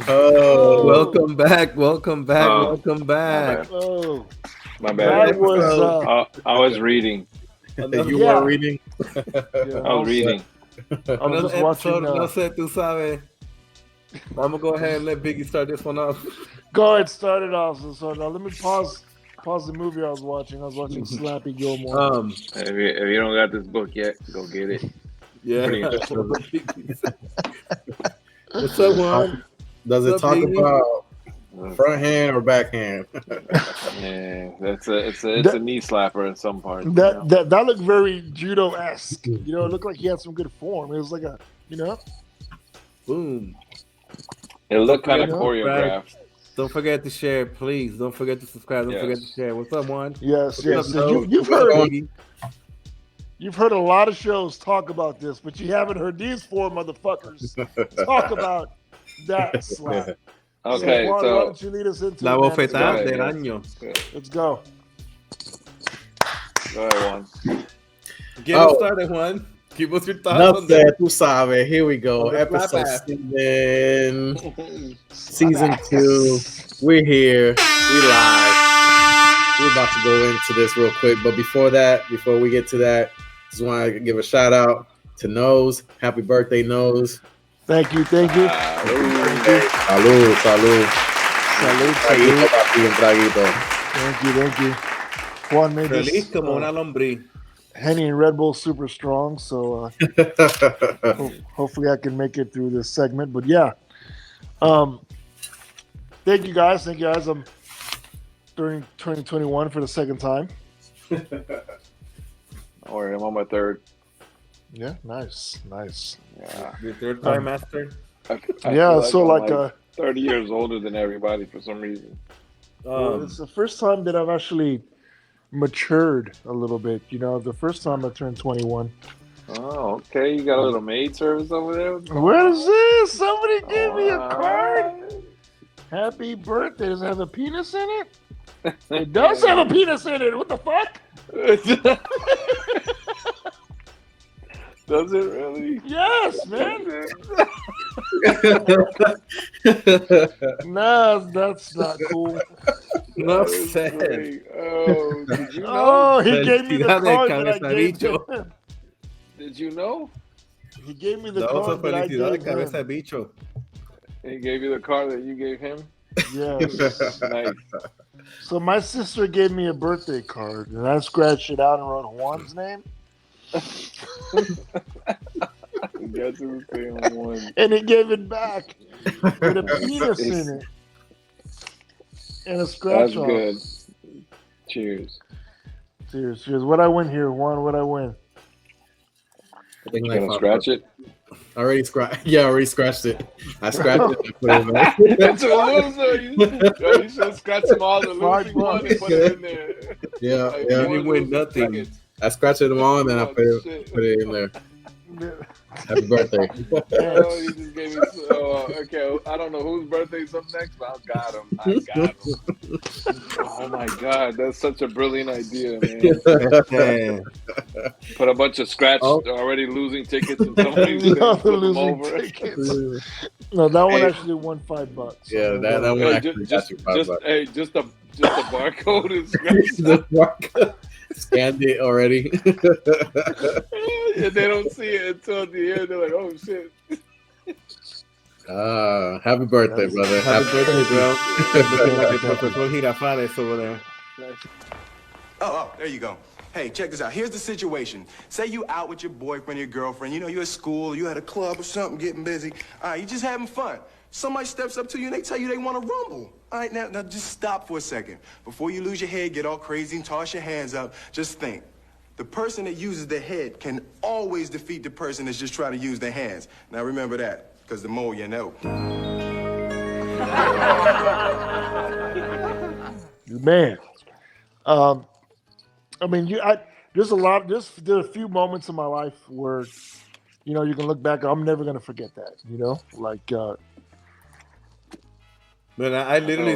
Oh, welcome back. Welcome back. Welcome back. Oh, My bad. that was I was reading. you were reading. I was reading. I'm Another just watching. episode of Nuffsaid Tusabe. I'm gonna go ahead and let Biggie start this one off. Go ahead, start it off. So now let me pause the movie I was watching. I was watching Slappy Gilmore. If you don't got this book yet, go get it. Yeah. Pretty What's up, Juan? Does it talk about front hand or backhand? Yeah, it's a knee slapper in some parts. That looked very judo-esque. It looked like he had some good form. It was like Boom. It looked kind of choreographed. Don't forget to share, please. Don't forget to subscribe. Don't forget to share. What's up, Juan? Yes. Up, You've heard a lot of shows talk about this, but you haven't heard these four motherfuckers talk about that slap. Okay, Juan, so why don't you lead us into La it, man? bofetada del año. Let's go. Go ahead, Juan. Get us started, Juan. Give us your thoughts on Nuffsaid that. Tusabe. Here we go. Episode season 2. We're here. We live. We're about to go into this real quick, but before we get to that, just want to give a shout out to Nose. Happy birthday, Nose. Thank you. Salud. Thank you. Juan made Feliz this como una lombriz. Henny and Red Bull super strong, so hopefully I can make it through this segment. But yeah, thank you guys. I'm during 2021 for the second time. Don't worry, I'm on my third. Yeah, nice. Yeah. Your third time master. I Yeah, feel so I'm 30 years older than everybody for some reason. it's the first time that I've actually matured a little bit. The first time I turned 21. Oh, okay. You got a little maid service over there? What is this? Somebody gave me a card. Happy birthday. Does it have a penis in it? It does have a penis in it. What the fuck? Does it really? Yes, man. Nah, that's not cool. No sad. Oh, did you know? Oh, he gave me the card that I gave him. Did you know? He gave me the card that I gave him. Bicho. He gave you the card that you gave him? Yes. Nice. So my sister gave me a birthday card, and I scratched it out and wrote Juan's name. That's the same one. And he gave it back with a penis in it. And a scratch off. That's good. Cheers. Cheers. What I win here, Juan? What I win? I think You gonna scratch it? I already scratched it. I scratched it and put it in there. That's a loser. You should scratch them all, the losing one, and put it in there. Yeah. You didn't win nothing. I scratched them all and then I put it in there. Happy birthday. Oh, you just gave me. Okay, I don't know whose birthday's up next, but I got him. Oh my God, that's such a brilliant idea, man. Put a bunch of scratch already losing tickets in somebody's thing, flip them over. No, that one actually won $5. Yeah, that one actually got you $5. Just a barcode is scratched. The barcode. Scanned it already. Yeah, they don't see it until the end. They're like, "Oh shit!" Happy birthday, brother! Happy birthday, bro! Looking like a Professor Girafales over there. Oh, there you go. Hey, check this out. Here's the situation. Say you out with your boyfriend or your girlfriend. You know, you're at school, you at a club or something, getting busy. All right, you just having fun. Somebody steps up to you and they tell you they want to rumble. All right, now just stop for a second. Before you lose your head, get all crazy and toss your hands up, just think. The person that uses their head can always defeat the person that's just trying to use their hands. Now remember that, because the more you know. Man. I mean, there's a few moments in my life where, you know, you can look back. I'm never gonna forget that. You know, like. Man, I literally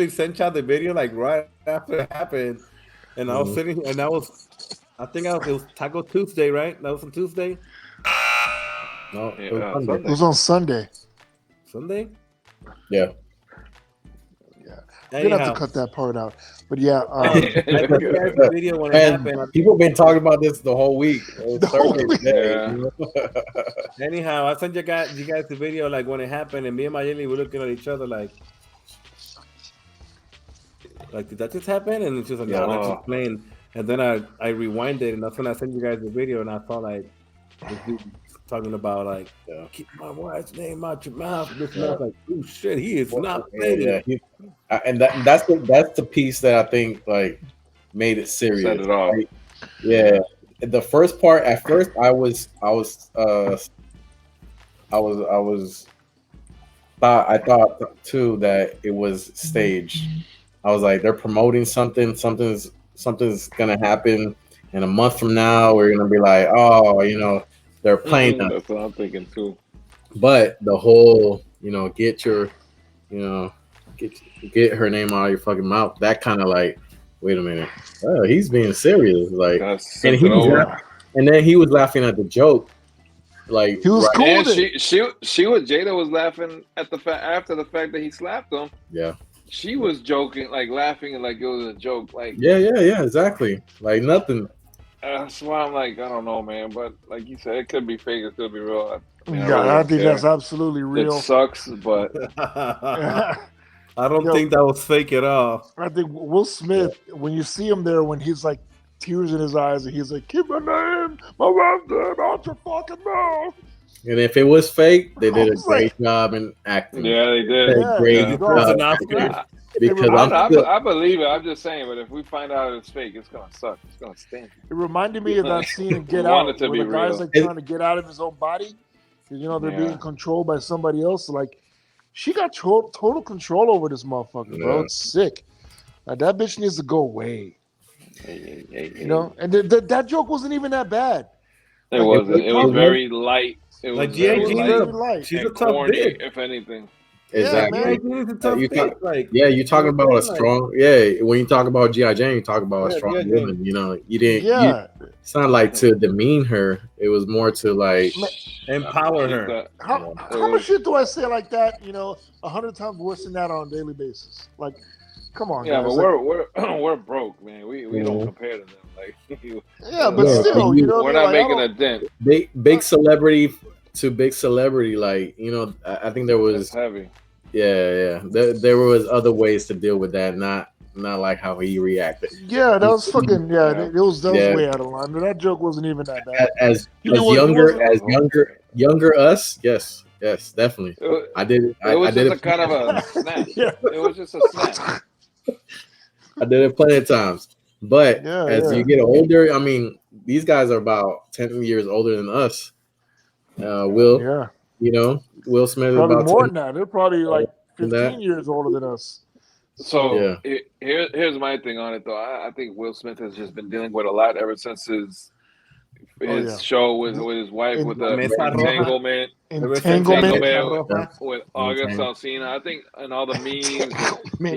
sent y'all the video like right after it happened, and I was sitting and it was Taco Tuesday, right? That was on Tuesday. No, it was on Sunday. Sunday? Yeah. You're gonna have to cut that part out. But yeah, the video when it happened. People have been talking about this the whole week. Anyhow, I sent you guys the video like when it happened, and me and Mayeli were looking at each other like did that just happen? And it's just like, no, that's just playing. And then I rewinded, and that's when I sent you guys the video, and I saw like this dude talking about like keep my wife's name out your mouth. This and I was like, oh shit, he is not playing. And that's the piece that I think like made it serious. Set it off. Right? Yeah. The first part, at first I thought too that it was staged. I was like, they're promoting something's gonna happen, and a month from now we're gonna be like, oh, you know, they're playing us. That's what I'm thinking too. But the whole, you know, get her name out of your fucking mouth. That kind of like, wait a minute, he's being serious. Like, and then he was laughing at the joke. Like, he was cool. And she was Jada was laughing at the fact after the fact that he slapped him. Yeah. She was joking, like laughing, and like it was a joke. Like, yeah, exactly. Like nothing. That's why I'm like, I don't know, man. But like you said, it could be fake, it could be real. I think that's absolutely real. It sucks, but I don't think that was fake at all. I think Will Smith, when you see him there, when he's like tears in his eyes, and he's like, "Keep my name, my last name out your fucking mouth." And if it was fake, they did a great job in acting. Yeah, they did. Great job. Because I believe it. I'm just saying, but if we find out it's fake, it's gonna suck. It's gonna stink. It reminded me of that scene in Get Out, where the guy's like trying to get out of his own body, because you know they're being controlled by somebody else. So, like, she got total control over this motherfucker, bro. It's sick. Like, that bitch needs to go away. You know, and that joke wasn't even that bad. It wasn't. It was very light. It was like very light. She's a tough corny, if anything. Exactly. Yeah, you're talking about a strong. Yeah, when you talk about G.I. Jane, you talk about a strong woman. You know, you didn't. Yeah. It's not like to demean her. It was more to like empower her. How much shit do I say like that? You know, 100 times worse than that on a daily basis. Like, come on. Yeah, guys. but we're broke, man. We don't compare to them. Like, but still, you know, we're not making a dent. Big celebrity to big celebrity, like, you know, I think there was heavy. Yeah. There was other ways to deal with that, not like how he reacted. Yeah, that was fucking That was way out of line. That joke wasn't even that bad. As younger us, yes, definitely. I did it. It was just a kind of a snap. It was just a snap. I did it plenty of times. But as you get older, I mean, these guys are about 10 years older than us. You know, Will Smith probably is about more than that. They're probably like 15 years older than us. So here's my thing on it, though. I think Will Smith has just been dealing with a lot ever since his his show with his wife with the entanglement with August Alsina. I think, and all the memes.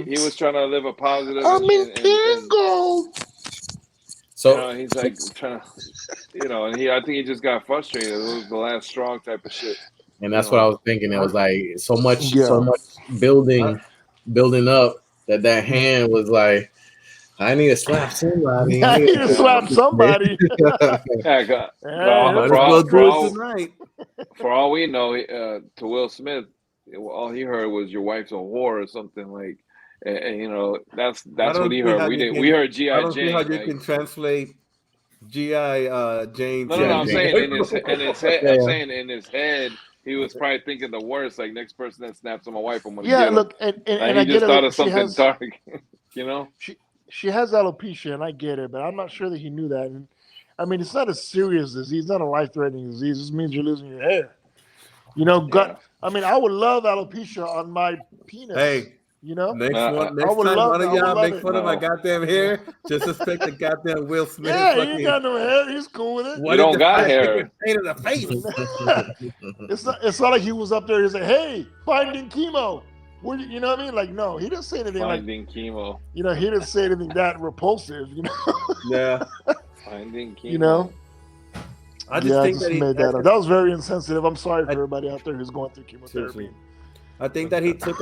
He was trying to live a positive. I'm entangled. So he's like trying to, and I think he just got frustrated. It was the last strong type of shit. And that's what I was thinking. It was like so much building up that hand was like, I need to slap somebody. I need to slap somebody. For all we know, to Will Smith, all he heard was "your wife's a whore" or something like, and that's what he heard. We heard G.I. Jane. I don't see how you can translate G.I. Jane. No, I'm saying in his head. I'm saying in his head. He was probably thinking the worst, like next person that snaps on my wife, I'm gonna get him. Look, and he just thought of something dark, She has alopecia, and I get it, but I'm not sure that he knew that. And I mean, it's not a serious disease, it's not a life-threatening disease. It just means you're losing your hair. I mean, I would love alopecia on my penis. Hey, next time one of y'all make fun of my goddamn hair, just expect the goddamn Will Smith. Yeah, he ain't got no hair. He's cool with it. You don't got hair. Paint in the face. It's not like he was up there. He's like, "Hey, finding chemo." You know what I mean? Like, no, he didn't say anything finding chemo. He didn't say anything that repulsive. Yeah. Finding chemo. I just think that he made that up. That was very insensitive. I'm sorry for everybody out there who's going through chemotherapy. I think that he took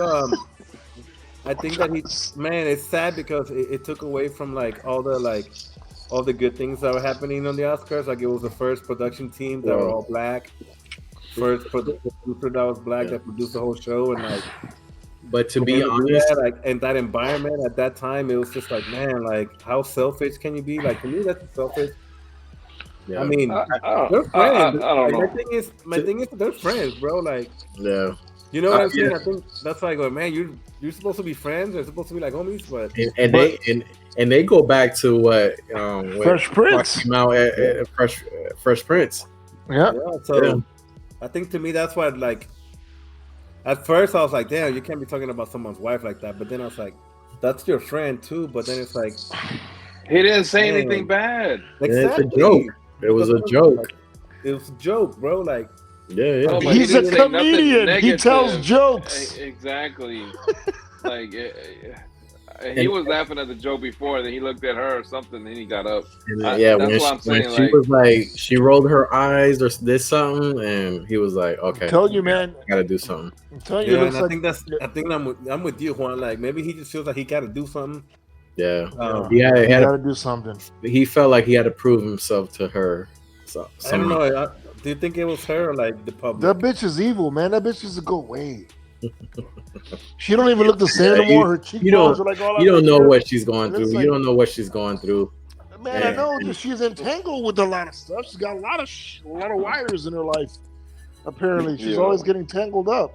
man, it's sad because it took away from all the good things that were happening on the Oscars. Like, it was the first production team that were all black, first producer that was black that produced the whole show, and but to be honest, and that environment at that time, it was just like, man, how selfish can you be? Like, to me, that's selfish. Yeah. I mean, they're friends. I don't know. My thing is, they're friends, bro. Yeah. You know what I'm saying? I think that's why I go, man. You're supposed to be friends. They're supposed to be like homies, but they go back to what Fresh Prince came out at Fresh Prince. Yeah. So I think to me that's why at first I was like, damn, you can't be talking about someone's wife like that. But then I was like, that's your friend too. But then it's like, he didn't say anything bad. Exactly. It's a joke. It was a joke. It was a joke, bro. Yeah. Oh, he's a comedian. He tells jokes. Exactly. He was laughing at the joke before, then he looked at her or something, then he got up. That's what I'm saying. She was like, she rolled her eyes or did something, and he was like, "Okay, I'm telling you, man, I gotta do something." I'm telling you, I think I'm with you, Juan. Like, maybe he just feels like he got to do something. Yeah, he had to do something. He felt like he had to prove himself to her. So I don't know. Do you think it was her or the public? That bitch is evil, man. That bitch is a go away. She don't even look the same anymore. Her cheekbones are all. You don't know what she's going through. You don't know what she's going through. Man, I know that she's entangled with a lot of stuff. She's got a lot of wires in her life. Apparently, she's always getting tangled up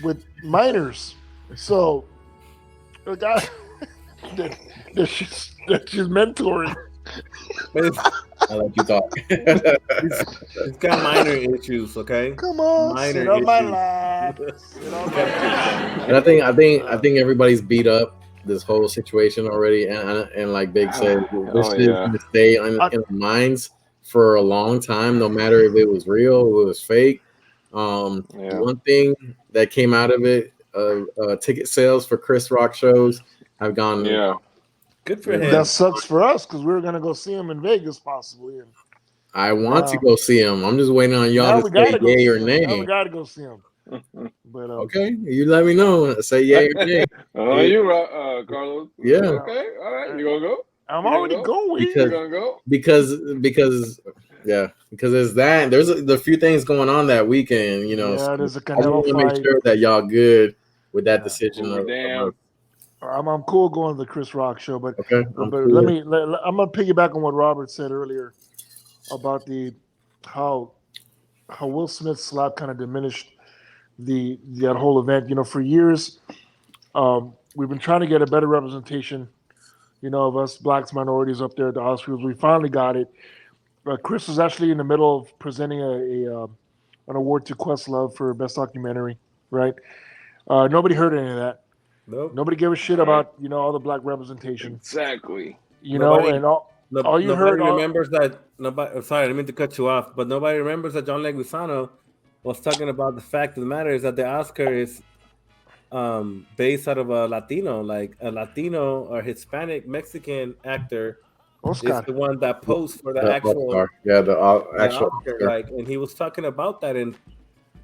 with minors. So, the guy that she's mentoring. I like you talk. He's got minor issues, okay? Come on, sit on my lap. And I think everybody's beat up this whole situation already, and like Big said, this is gonna stay in our minds for a long time, no matter if it was real or it was fake. One thing that came out of it, ticket sales for Chris Rock shows have gone. Yeah. Good for him. That sucks for us because we were gonna go see him in Vegas possibly. And, I want to go see him. I'm just waiting on y'all to say yay or nay. Now we gotta go see him. But okay, you let me know. Say yay or nay. You Carlos? Yeah. Okay. All right. You gonna go? I'm already going. You gonna go? Because there's that. There's a few things going on that weekend. Yeah, there's a I want to make sure that y'all good with that decision. I'm cool going to the Chris Rock show, but I'm cool. I'm gonna piggyback on what Robert said earlier about how Will Smith's slap kind of diminished that whole event. For years, we've been trying to get a better representation, of us blacks, minorities up there at the Oscars. We finally got it. Chris was actually in the middle of presenting an award to Questlove for Best Documentary, right? Nobody heard any of that. Nope. Nobody gave a shit about all the black representation. Exactly. Nobody Nobody remembers that. Nobody. Sorry, I didn't mean to cut you off, but nobody remembers that John Leguizamo was talking about the fact of the matter is that the Oscar is based out of a Latino, like a Latino or Hispanic Mexican actor. Oscar. Is the one that posed for the actual Oscar. Yeah, the actual Oscar, like, and he was talking about that in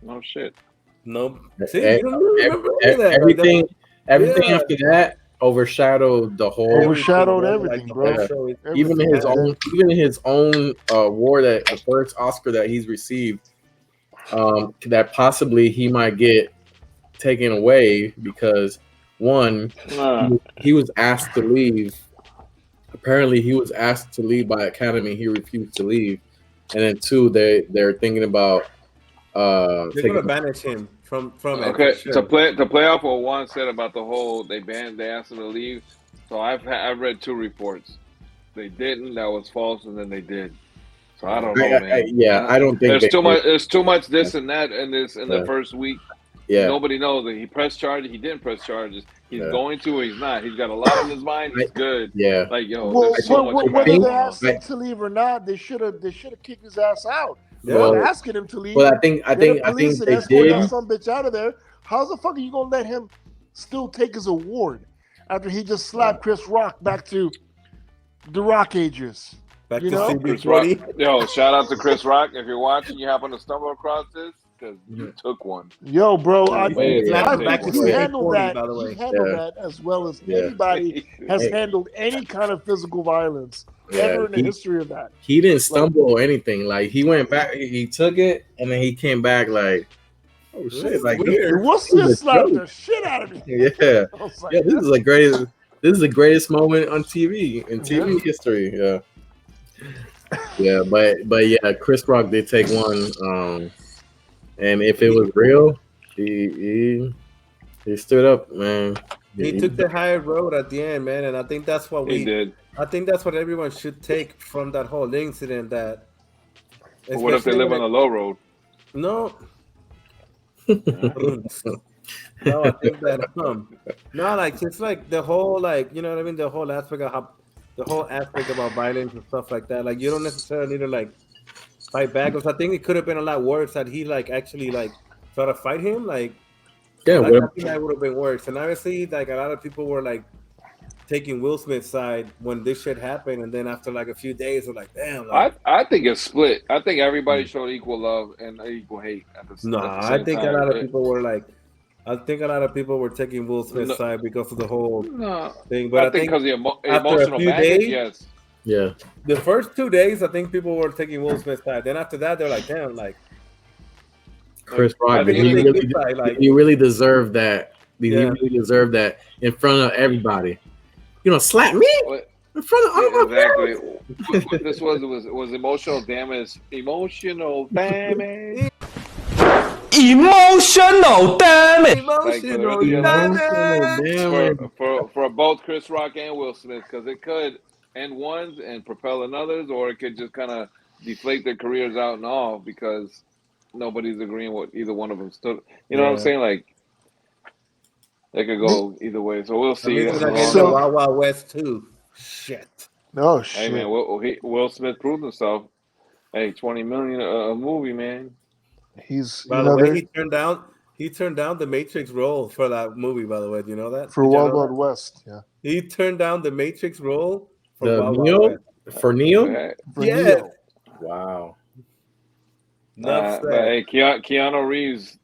no shit. No, see, you don't remember that. Everything after that overshadowed everything, bro. Yeah. Even in his own award, that the first Oscar that he's received, that possibly he might get taken away because one, he was asked to leave. Apparently, he was asked to leave by Academy. He refused to leave, and then two, they're thinking about they're gonna banish him from okay, sure. to play off what Juan said about the whole they asked him to leave. So I've read 2 reports. They didn't, that was false, and then they did. So I don't know, man. I don't think there's too much this and that in the first week. Yeah. Nobody knows that he pressed charges, he didn't press charges. He's going to, or he's not. He's got a lot on his mind. He's good. Yeah. Like, yo, whether they asked him to leave or not, they should have kicked his ass out. They're not asking him to leave. Well, I think they did. Some bitch out of there. How the fuck are you gonna let him still take his award after he just slapped Chris Rock back to the Rock ages? Back you to know? Chris Rock. Yo, shout out to Chris Rock. If you're watching, you happen to stumble across this because you took one. Yo, bro, he handled that as well as anybody has handled any kind of physical violence ever in the history of that. He didn't stumble or anything. Like, he went back, he took it, and then he came back like, oh shit! Like, what's this? Slapped the shit out of me. Yeah, like, yeah. This is the greatest moment on TV in TV history. Yeah. Yeah, but yeah, Chris Rock did take one, and if it was real, he stood up, man. He took the higher road at the end, man, and I think that's what he did. I think that's what everyone should take from that whole incident. That what if they live on the low road? No. No, I think that no, like it's like the whole, like, you know what I mean, the whole aspect about violence and stuff like that. Like, you don't necessarily need to like fight back. Because I think it could have been a lot worse had he like actually like try to fight him. Like, I think that would have been worse. And obviously, like, a lot of people were like taking Will Smith's side when this shit happened, and then after like a few days, they're like, damn. Like, I think it's split. I think everybody showed equal love and equal hate at the same time. I think a lot of people were like, I think a lot of people were taking Will Smith's side because of the whole thing. But I think because the emotional baggage, yes. Yeah. The first 2 days, I think people were taking Will Smith's side. Then after that, they're like, damn, like, Chris Rock, he really deserved that. He really deserved that in front of everybody. You know, slap me in front of all my friends. What this was emotional damage. Emotional damage. Emotional damage. For both Chris Rock and Will Smith, because it could end ones and propel in others, or it could just kind of deflate their careers out and all because nobody's agreeing what either one of them stood. You know what I'm saying? Like, it could go either way. So we'll see. Wild Wild West too. Shit. No shit. Hey man, Will Smith proved himself. Hey, $20 million a movie, man. By the way, he turned down the Matrix role for that movie. By the way, do you know that? For Wild Wild West, yeah. He turned down the Matrix role for Neo. For Neo? Yeah. Wow. Hey, Keanu Reeves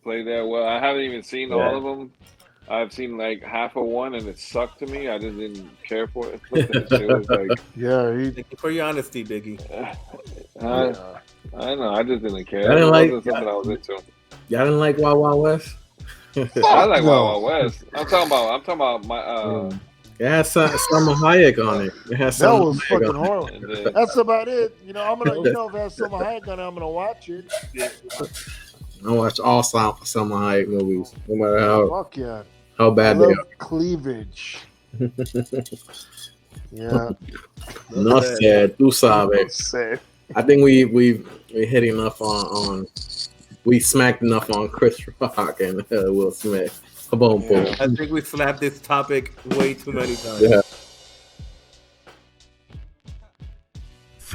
played that well. I haven't even seen all of them. I've seen like half of one, and it sucked to me. I just didn't care for it. It was like, thank you for your honesty, Biggie. I know. I just didn't care. I wasn't something I was into. Y'all didn't like Wild Wild West? I like Wild Wild West. I'm talking about my. It has Salma Hayek on it. That was fucking horrible. That's about it. You know, I'm gonna. You know, if it has Salma Hayek on it, I'm gonna watch it. I watch all Salma Hayek movies, no matter how bad they are. Cleavage. Yeah. Nuffsaid Tusabe. I think we hit enough on we smacked enough on Chris Rock and Will Smith. Boom. I think we slapped this topic way too many times. Yeah.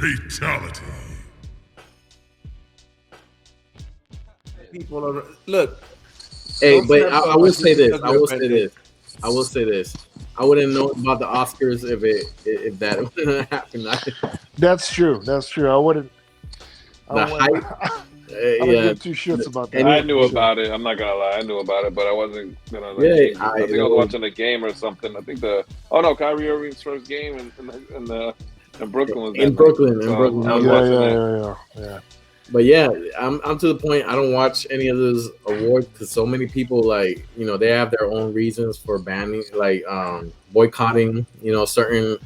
Fatality. People are, look. Hey, but I will say this. I will say this. I wouldn't know about the Oscars if that wouldn't happen. That's true. I wouldn't. The hype. I don't give two shits about that. I knew about it. I'm not gonna lie. I knew about it, but I wasn't gonna. I think I was watching a game or something. I think Kyrie Irving's first game in Brooklyn was in Brooklyn. Yeah. But yeah, I'm to the point. I don't watch any of those awards because so many people they have their own reasons for banning, boycotting, certain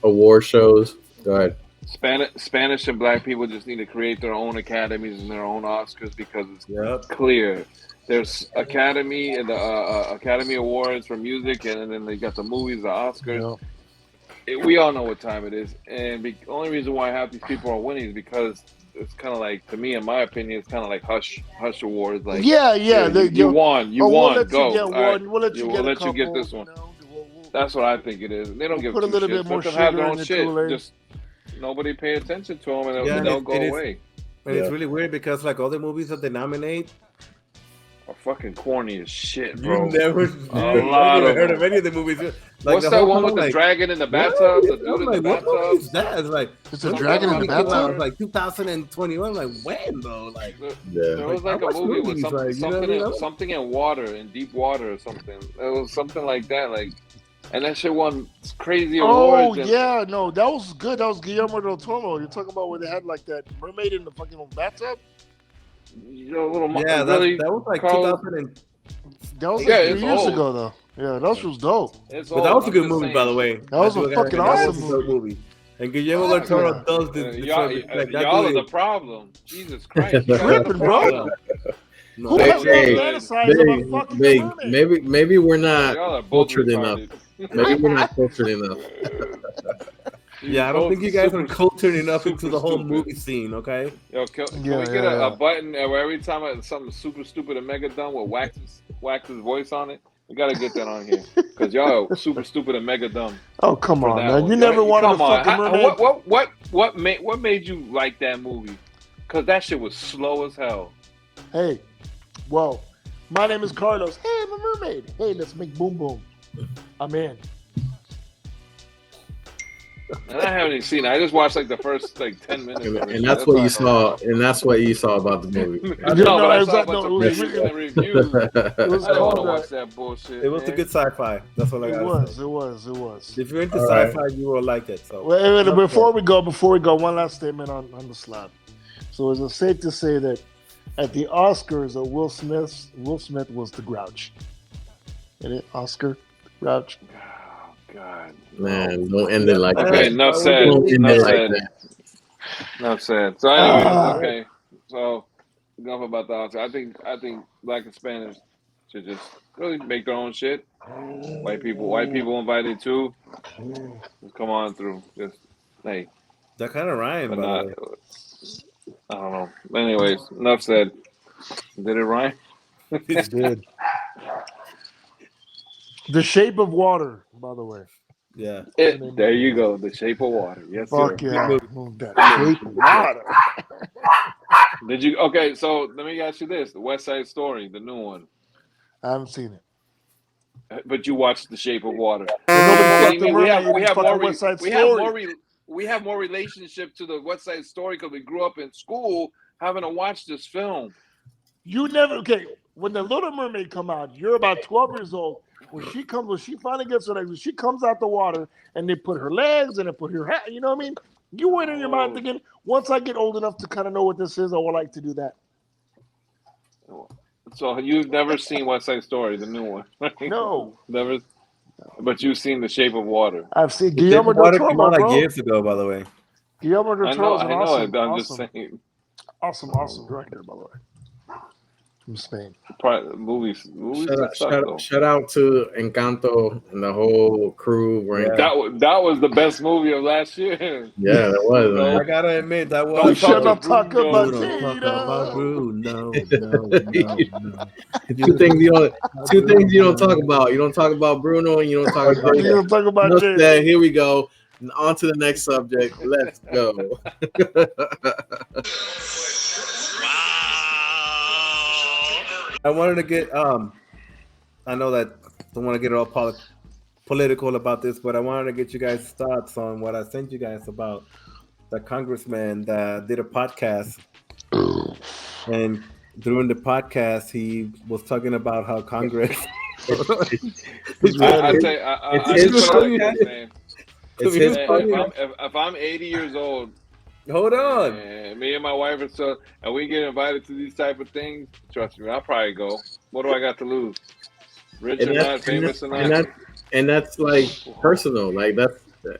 award shows. Go ahead. Spanish and Black people just need to create their own academies and their own Oscars because it's clear. There's Academy and the Academy Awards for music, and then they got the movies, the Oscars. We all know what time it is, and the only reason why half these people are winning is because it's kind of like, to me, in my opinion, it's kind of like hush awards. Like, you won, we'll go. We'll let you get this one. That's what I think it is. They don't give put a little bit more sugar have their own in the shit. Kool-Aid. Just nobody pay attention to them, and they'll go away. And it's really weird because all the movies that they nominate are fucking corny as shit, bro. You never heard of any of the movies. What's that one with the dragon in the bathtub? The dude in the bathtub? What movie is that? It's a dragon in the bathtub? It was 2021. When though? There was a movie with something in water, in deep water or something. It was something like that, and that shit won crazy awards. That was good. That was Guillermo del Toro. You're talking about where they had that mermaid in the fucking bathtub? That was 2000. That was 3 years ago, though. Yeah, that was dope. But that was a good movie, by the way. That was a fucking awesome movie. And Guillermo del Toro does this. Y'all are the problem. Jesus Christ. Tripping, bro. Maybe we're not cultured enough. Maybe we're not cultured enough. Yeah, I don't think you guys are cultured enough into the whole movie scene, okay? Yo, can we get a button where every time something super stupid and mega dumb with Wax's voice on it? We gotta get that on here because y'all are super stupid and mega dumb. Oh, come on, man! You never wanted to fucking mermaid. What made you like that movie? Because that shit was slow as hell. Hey, well, my name is Carlos. Hey, I'm a mermaid. Hey, let's make boom boom. I'm in. And I haven't even seen it. I just watched the first 10 minutes. And that's what you saw. And that's what you saw about the movie. I saw a bunch of reviews. I don't want to watch that bullshit. It was a good sci-fi. That's what I got. It was. If you're into sci-fi, you will like it. So before we go, one last statement on the slab. So is it safe to say that at the Oscars, Will Smith was the Grouch? Isn't it Oscar Grouch? God. Man, don't end it like that. Enough said. Enough said. So anyway, So enough about the Oscar. I think Black and Spanish should just really make their own shit. White people invited too. Just come on through. Just that kind of rhyme, but not. I don't know. Anyways, enough said. Did it rhyme? It did. The Shape of Water, by the way. Yeah. There you go. The Shape of Water. Yes, Fuck sir. yeah. That Shape of Water. Did you? Okay, so let me ask you this: the West Side Story, the new one. I haven't seen it. But you watched The Shape of Water. We have more relationship to the West Side Story because we grew up in school having to watch this film. You never when the Little Mermaid come out, you're about 12 years old. When she finally gets her legs, when she comes out the water and they put her legs and they put her hat, you know what I mean? You went in your mind thinking, once I get old enough to kind of know what this is, I would like to do that. So you've never seen West Side Story, the new one? No. Never. But you've seen The Shape of Water. I've seen Guillermo del Toro, years ago, by the way. Guillermo del Toro is an awesome, I'm just saying. Awesome director, by the way. From Spain. Movies shout out to Encanto and the whole crew. That was the best movie of last year. Yeah, that was. Man. I gotta admit, that was. Shut up, talk about Bruno. No. Two things you don't talk about. You don't talk about Bruno, and you don't talk about. Jada. Here we go. On to the next subject. Let's go. I wanted to get I know that don't want to get all political about this, but I wanted to get you guys' thoughts on what I sent you guys about the congressman that did a podcast, and during the podcast he was talking about how Congress. If I'm 80 years old, hold on, and me and my wife are still, and we get invited to these type of things, trust me, I'll probably go. What do I got to lose? Rich or not, famous or not? And that's like personal. Like that's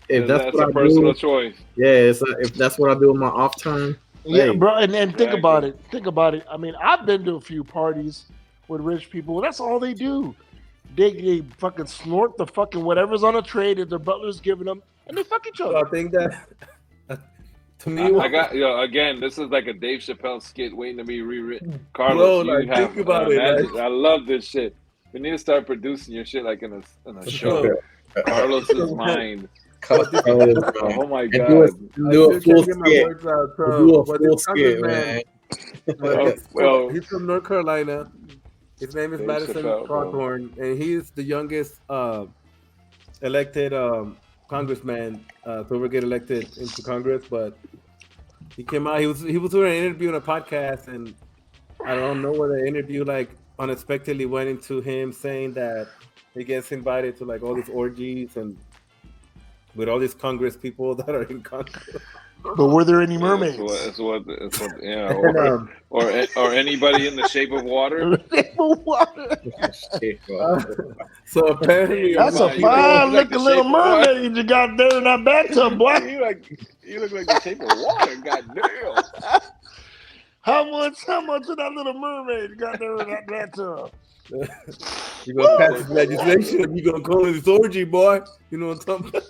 a personal choice. Yeah, if that's what I do in my off time. Yeah, bro, and think about it. Think about it. I mean, I've been to a few parties with rich people. That's all they do. They fucking snort the fucking whatever's on a tray that their butler's giving them, and they fuck each other. I think that to me, I got again. This is like a Dave Chappelle skit waiting to be rewritten. Bro, Carlos, like, think about it. I love this shit. We need to start producing your shit like in a show. Carlos's mind. Oh my god! Do a full skit. Do a full skit, man. Well, he's from North Carolina. His name is Madison Cawthorn, and he's the youngest elected congressman to ever get elected into Congress. But he came out. He was doing an interview on a podcast, and I don't know where the interview unexpectedly went into him saying that he gets invited to like all these orgies and with all these Congress people that are in Congress. But were there any mermaids? It's what yeah, or anybody in the shape of water. So apparently, that's a fine looking little mermaid you got there in that bathtub, boy. You look like the shape of water. Goddamn. How much of that little mermaid you got there in that bathtub? You're gonna pass this legislation. You're gonna call it this orgy, boy. You know what I'm talking about?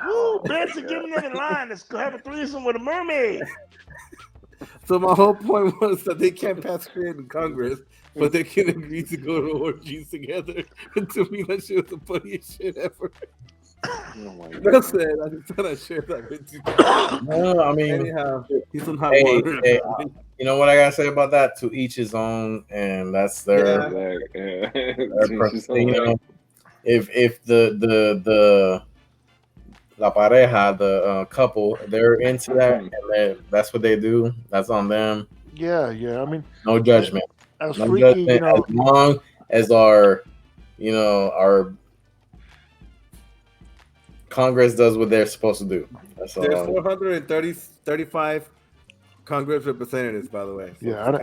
Ooh, Benson giving them in line. Let's go have a threesome with a mermaid. So my whole point was that they can't pass shit in Congress, but they can agree to go to orgies together. And to me, that shit was the funniest shit ever. Oh my God. That's it. I just thought I'd share that with you. No, I mean, anyhow, he's some hot water. You know what I gotta say about that? To each his own, and that's their. You know, if the la pareja, the couple, they're into that, and that's what they do. That's on them. Yeah. I mean, no judgment. As freaky, you know, as long as our Congress does what they're supposed to do. That's all. There's 435 Congress representatives, by the way. So yeah,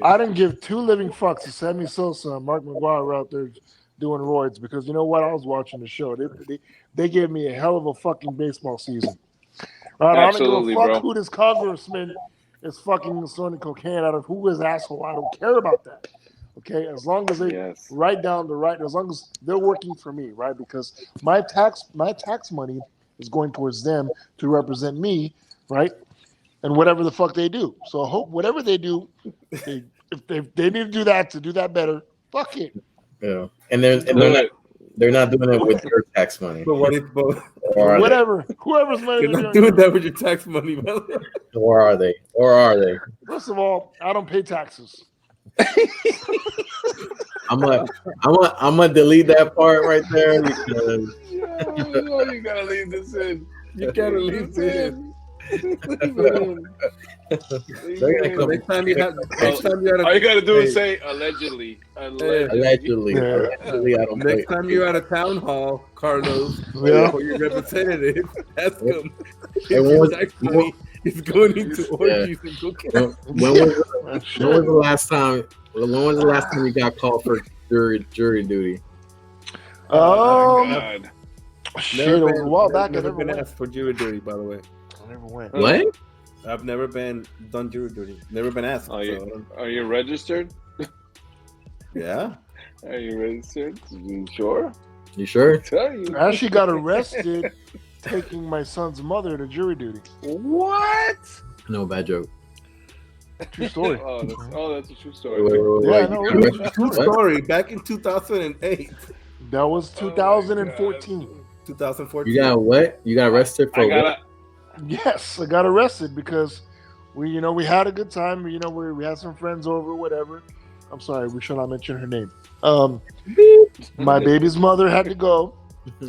I didn't give two living fucks to Sammy Sosa and Mark McGuire were out there doing roids because you know what? I was watching the show. They gave me a hell of a fucking baseball season. Right? Absolutely, I don't give a fuck bro. who this congressman is fucking snorting cocaine out of, who is asshole. I don't care about that. Okay, as long as they write down the right, as long as they're working for me, right? Because my tax money is going towards them to represent me, right? And whatever the fuck they do. So I hope whatever they do, if they need to do that better, fuck it. Yeah, and they're not doing it with your tax money. But what if whatever, whoever's money they're not doing that with your tax money, man. Or are they? First of all, I don't pay taxes. I'm gonna delete that part right there because you gotta leave this in. You gotta leave this in. Next time you all you gotta do is say allegedly. Allegedly, I don't. Next time you're at a town hall, Carlos, or your representative, ask him if he's going into orgies and cocaine. When was the last time you got called for jury duty? God. Shit, it was a while back. I've never been asked for jury duty, by the way. I never went. What? I've never done jury duty. Never been asked. Are you registered? Yeah. Are you registered? You sure? You sure? Tell you. I actually got arrested taking my son's mother to jury duty. What? No, bad joke. True story. That's a true story. True story. Back in 2008. That was 2014. 2014. You got what? You got arrested for what? Yes, I got arrested because we had a good time. We had some friends over, whatever. I'm sorry, we should not mention her name. My baby's mother had to go to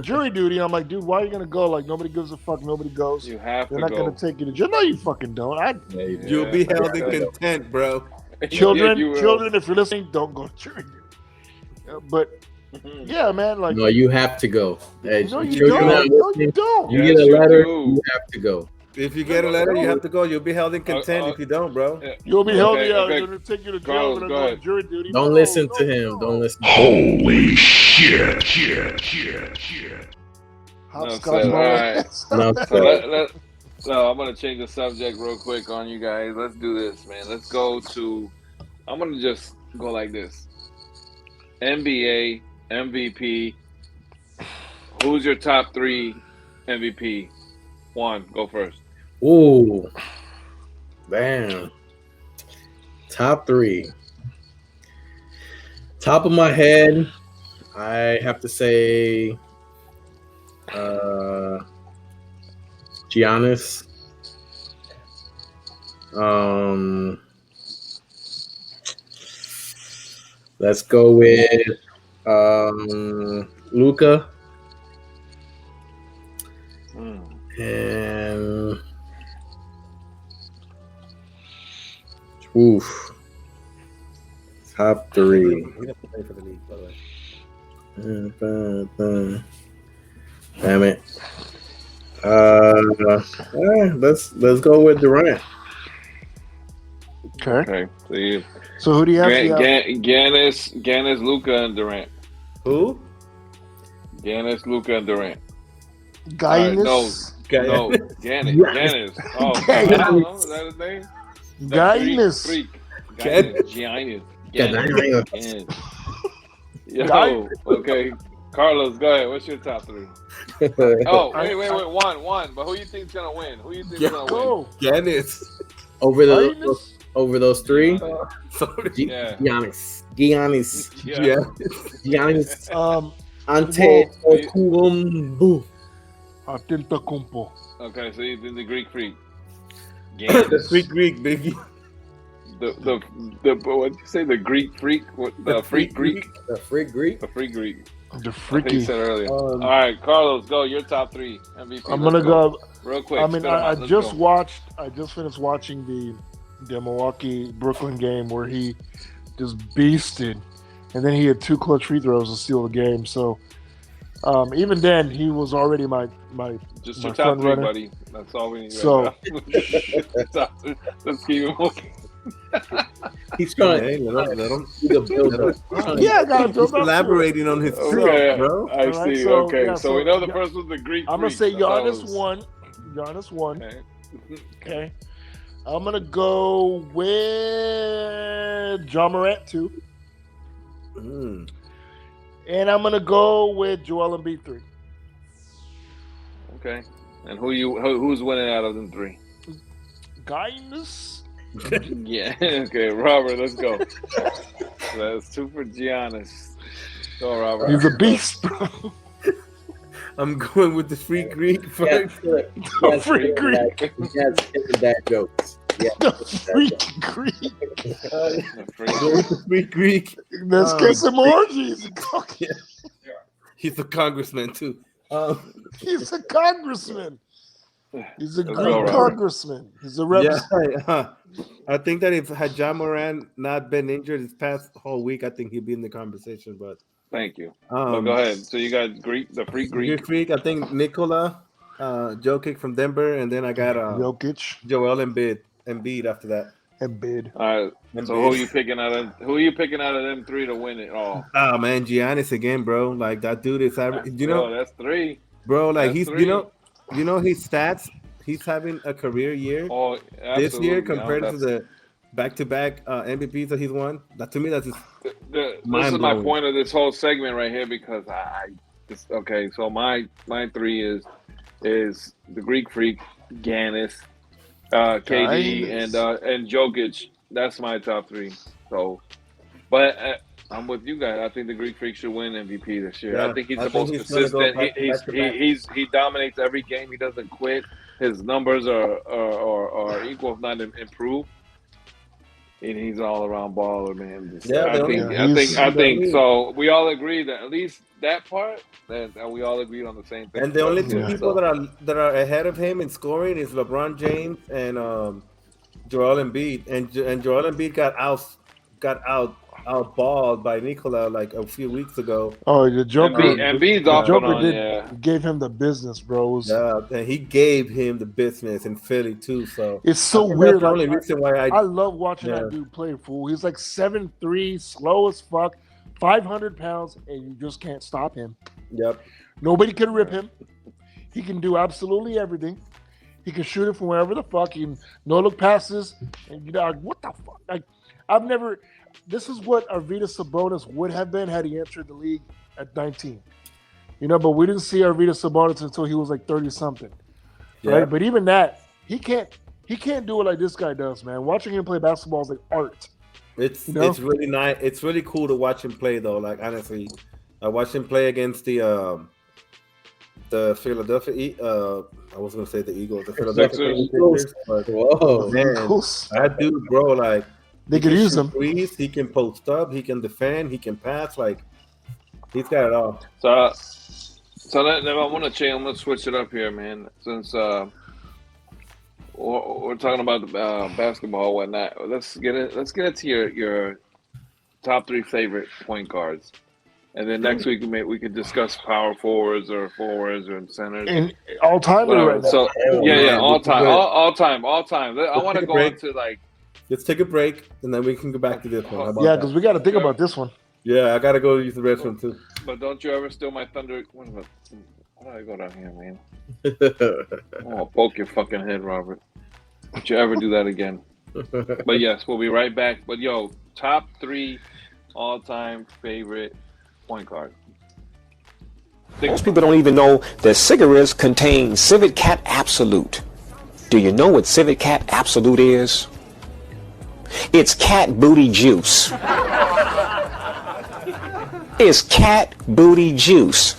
jury duty. I'm like, dude, why are you gonna go? Like, nobody gives a fuck. Nobody goes. You have They're to not go. gonna take you to jail. No, you fucking don't. You'll be held in contempt, bro. Children, if you're listening, don't go to jury duty. But yeah, man, like, no, you have to go. Hey, no, you don't. No, you don't. You get a letter, you have to go. If you get a letter, you have to go. You'll be held in contempt if you don't, bro. You'll be held. They're gonna take you to jail. They're gonna go to jury duty. Don't listen to him. Don't listen. Holy shit! All right. So I'm gonna change the subject real quick on you guys. Let's do this, man. Let's go to. I'm gonna just go like this. NBA MVP. Who's your top 3 MVP? Juan, go first. Ooh, damn. Top 3. Top of my head, I have to say, Giannis. Let's go with Luka. And top 3. Damn it. Let's go with Durant. Okay. So who do you have? Giannis, Luka, and Durant. Who? Giannis, Luka, and Durant. Giannis. No, Giannis. Oh, I don't know. Is that his name? Giannis. Giannis. Yo, okay. Carlos, go ahead. What's your top 3? Oh, wait. One. But who you think's gonna win? Who you think's gonna win? Giannis. Over those 3? Yeah. Giannis. Ante Antetokounmpo. Antetokounmpo. Okay, so you think the Greek freak? The Freak Greek, baby. The what'd you say? The Greek freak? What? The freak Greek? The freak Greek? The freak Greek. The I think freaky. you said earlier. All right, Carlos, go. Your top 3 MVP. I'm gonna go real quick. I mean, I just finished watching the Milwaukee Brooklyn game where he just beasted, and then he had 2 clutch free throws to steal the game. So even then, he was already my just your top 3, buddy. That's all we need. So let's keep it moving. He's trying to let him. Yeah, I got to He's elaborating on his okay, bro. I see. Right, so, okay, yeah, so we know the first one's the Greek. I'm gonna say Giannis won. Giannis won. Okay. I'm gonna go with John Morant 2. And I'm gonna go with Joel Embiid 3. Okay. And who's winning out of them 3? Giannis. Yeah. Okay, Robert, let's go. That's 2 for Giannis. Go, Robert. He's a beast, bro. I'm going with the Freak Greek first. The Freak Greek. That jokes. Yeah. The Freak Greek. The Freak Greek. Let's get some orgies. He's a congressman too. He's a congressman. He's a Greek congressman. He's a representative. Yeah, I think that if had John Moran not been injured this past whole week, I think he'd be in the conversation. But thank you. Go ahead. So you got the Freak Greek. Freak. I think Nikola, Jokic from Denver, and then I got Jokic, Joel Embiid after that. Embiid. All right. So who are you picking out of them 3 to win it all? Oh man, Giannis again, bro. Like that dude is that's 3. Bro, like that's he's 3. you know his stats. He's having a career year this year compared to the back-to-back MVPs that he's won. That to me, that's just this is my point of this whole segment right here because okay. So my 3 is the Greek Freak, Giannis, KD, and Jokic. That's my top 3. So, but I'm with you guys. I think the Greek Freak should win MVP this year. Yeah, I think he's I the think most he's gonna go consistent. back to back. He dominates every game. He doesn't quit. His numbers are equal, if not improved. And he's an all-around baller, man. I think so. We all agree that at least that part that we all agreed on the same thing. And the only two people that are ahead of him in scoring is LeBron James and Joel Embiid. And Joel Embiid got outballed by Nikola like a few weeks ago. Oh, the Joker! Embiid's off on, gave him the business, bro. And he gave him the business in Philly too. So it's so weird. That's the only reason why I love watching that dude play. Fool, he's like 7'3", slow as fuck, 500 pounds, and you just can't stop him. Yep. Nobody can rip him. He can do absolutely everything. He can shoot it from wherever the fuck. He can no-look passes. And what the fuck? Like, I've never... This is what Arvydas Sabonis would have been had he entered the league at 19. But we didn't see Arvydas Sabonis until he was like 30-something. Right? But even that, he can't do it like this guy does, man. Watching him play basketball is like art. It's really nice. It's really cool to watch him play, though. Like, honestly, I watched him play against the Philadelphia. I was gonna say the Eagles, the Philadelphia Eagles. But whoa, man, that dude, bro, like they could use him. He can post up. He can defend. He can pass. Like, he's got it all. So that I want to change. I'm gonna switch it up here, man. Since we're talking about basketball and whatnot, let's get into your top 3 favorite point guards, and then next week we could discuss power forwards or centers. And all time, right now. So all time. I want to go into like. Let's take a break and then we can go back to this one. Yeah, because we got to think about this one. Yeah, I got to go use the restroom too. But don't you ever steal my thunder? How do I go down here, man? I'm gonna poke your fucking head, Robert. Don't you ever do that again? But yes, we'll be right back. But top 3 all-time favorite point guard. Most people don't even know that cigarettes contain Civet Cat Absolute. Do you know what Civet Cat Absolute is? It's cat booty juice. It's cat booty juice.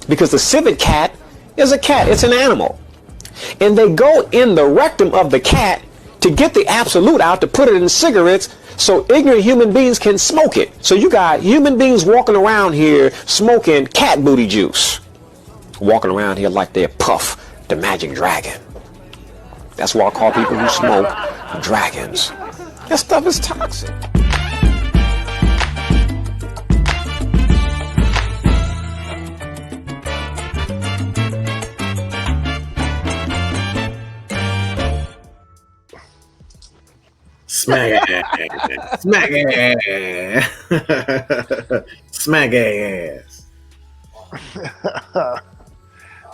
Because the civet cat is a cat. It's an animal. And they go in the rectum of the cat to get the absolute out to put it in cigarettes so ignorant human beings can smoke it. So you got human beings walking around here smoking cat booty juice. Walking around here like they're Puff, the magic dragon. That's why I call people who smoke dragons. That stuff is toxic. Smack ass. Smack ass. Smack ass.